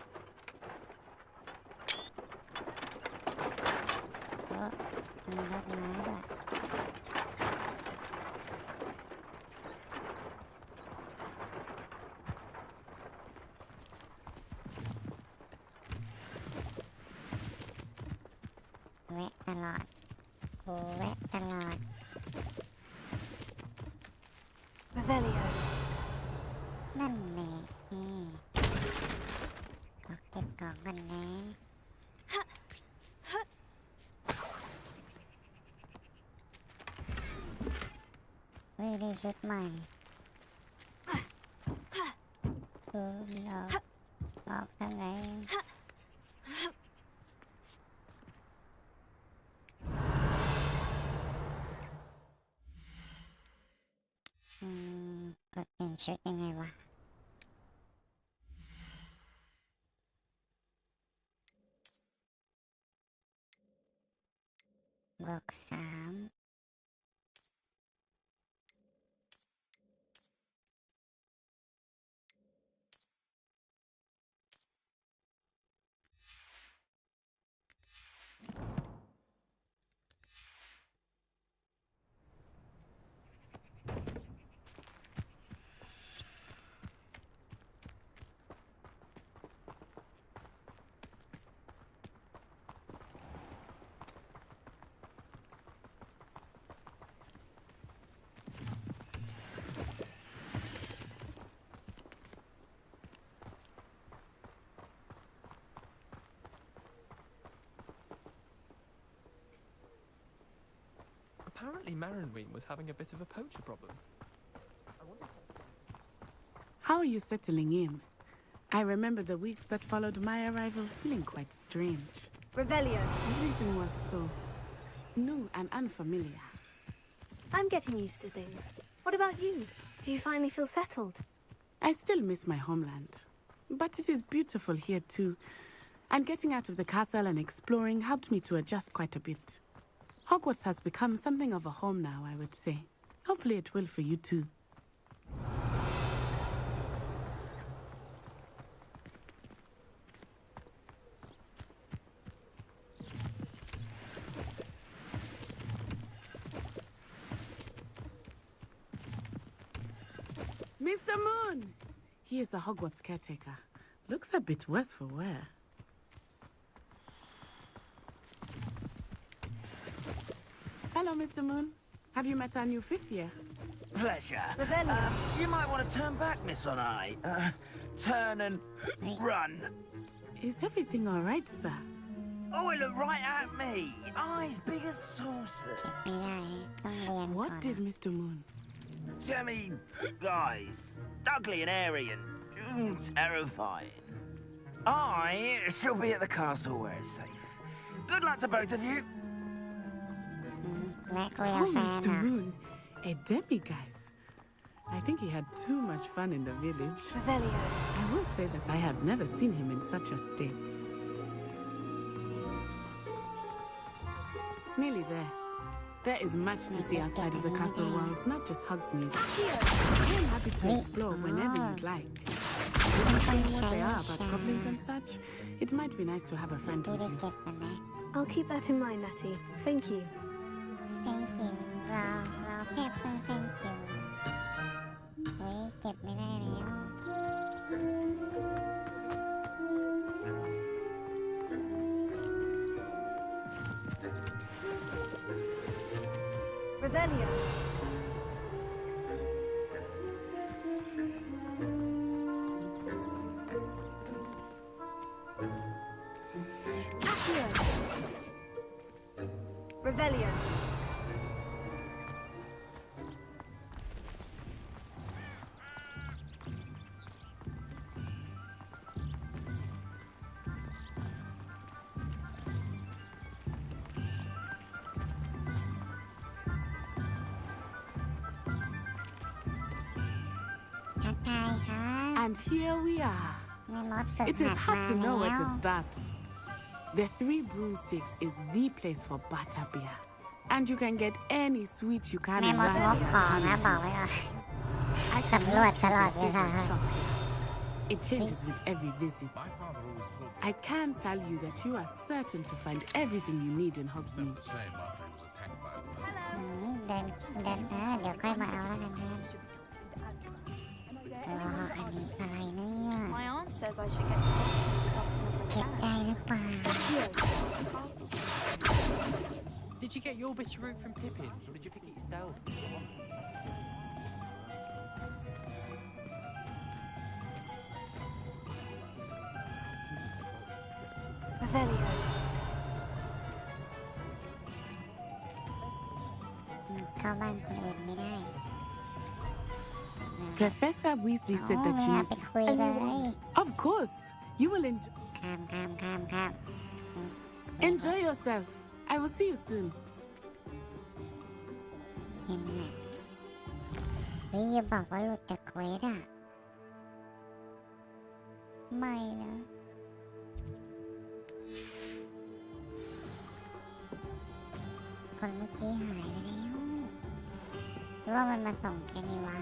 S2: Revelio.
S7: นั่นแหละขอเก็บของกันนะเฮ้ยได้ชุดใหม่ออกทางไหนกดเปลี่ยนชุดยังไงวะบวก3
S13: Apparently Marinween was having a bit of a poacher problem.
S15: How are you settling in? I remember the weeks that followed my arrival feeling quite strange.
S2: Revelio.
S15: Everything was so new and unfamiliar.
S2: I'm getting used to things. What about you? Do you finally feel settled?
S15: I still miss my homeland. But it is beautiful here too. And getting out of the castle and exploring helped me to adjust quite a bit. Hogwarts has become something of a home now, I would say. Hopefully it will for you too. Mr. Moon! He is the Hogwarts caretaker. Looks a bit worse for wear. Hello, Mr. Moon. Have you met our new fifth year?
S10: Pleasure. You might want to turn back, Miss Onai. Turn and run.
S15: Is everything all right, sir?
S10: Oh, it looked right at me. Eyes big as saucers.
S15: What did Mr. Moon?
S10: Jemmy, guys, ugly and airy and terrifying. I shall be at the castle where it's safe. Good luck to both of you.
S15: Oh, Mr. Moon, a demiguise. I think he had too much fun in the village.
S2: Revelio.
S15: I will say that I have never seen him in such a state. Nearly there. There is much to see outside of the castle walls, not just Hogsmeade. I am happy to explore whenever you'd like. Depending on what they are about goblins and such, it might be nice to have a friend with you.
S2: I'll keep that in mind, Natty. Thank you.
S7: Thank you. รอแค่เพิ่ง thank you เฮ้ยเก็บไม่ได้แล้ว
S2: Revelio. Accio. Revelio.
S15: And here we are. It is hard to know where to start. The Three Broomsticks is the place for butterbeer. And you can get any sweet you can imagine. It changes with every visit. I can tell you that you are certain to find everything you need in Hogsmeade.
S7: เดินเดี๋ยวค่อยมาเอาแล้วกันเพื่อนอันนี้อะไรเนี่ย
S17: My aunt says I should get to Hogsmeade as often as I can.
S7: เก็บได้หรือเปล่า
S4: Did you get your bitter root from Pippin's, or did you pick it yourself?
S2: Revelio.
S15: Professor Weasley said that you... Of course! You will enjoy... Enjoy yourself. I will see you soon.
S7: เห็นไหมเฮ้ยอย่าบอกว่าหลุดจากเควสอ่ะไม่นะคนเมื่อกี้หายไปแล้วหรือว่ามันมาส่งแค่นี้วะ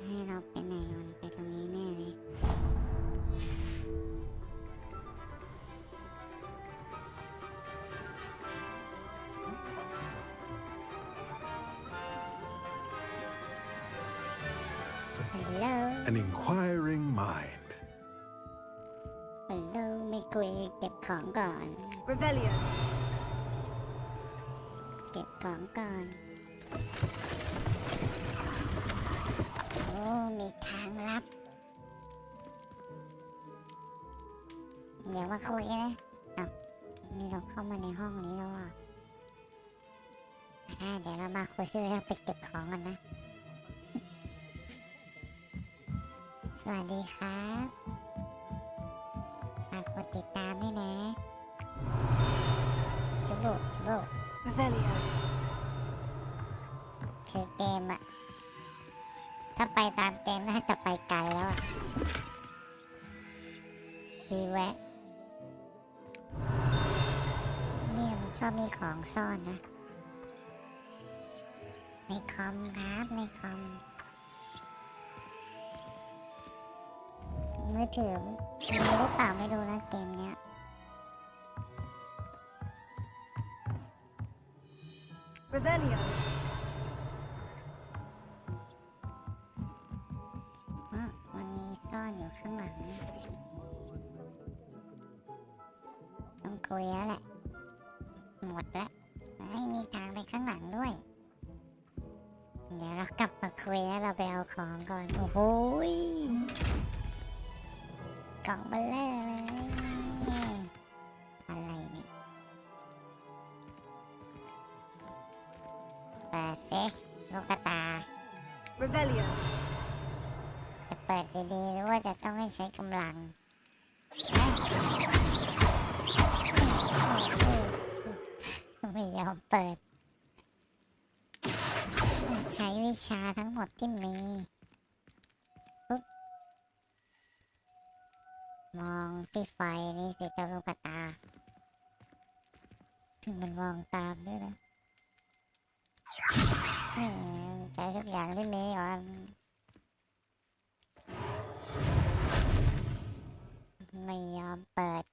S7: ให้เราไปไหนมันไปตรงนี้แน่เลย Hello
S5: An inquiring mind.
S7: Hello ไม่คุยเก็บของก่อน
S2: Revelio.
S7: เก็บของก่อนโอ้มีทางลับเดี๋ยวมาคุยนะนี่เราเข้ามาในห้องนี้แล้วอ่ะเดี๋ยวเรามาคุยเรื่องไปเก็บของกันนะสวัสดีครับฝากกดติดตามด้วยนะจุบุ
S2: Revelio.
S7: คือเกมอะถ้าไปตามเกมน่าจะไปไกลแล้วอะทีแวะนี่มันชอบมีของซ่อนนะในคอมครับในคอมมือถือมีหรือเปล่าไม่รู้นะเกมเนี้ย
S2: Revelio.
S7: มันมีซ่อนอยู่ข้างหลังต้องคุยแล้วแหละหมดแล้วให้มีทางไปข้างหลังด้วยเดี๋ยวเรากลับมาคุยแล้วเราไปเอาของก่อนโอ้โหกล่องเบลเลอร์เลยอะไรเนี่ยเปิดสิลูกตา
S2: Revelio.
S7: จะเปิดดีๆหรือว่าจะต้องให้ใช้กำลังไม่ยอมเปิดใช้วิชาทั้งหมดที่มีปุ๊บมองที่ไฟนี่สิเจ้าลูกตามันมองตามด้วยนะนี่ใช้ทุกอย่างที่มีก่อนไม่ยอมเปิด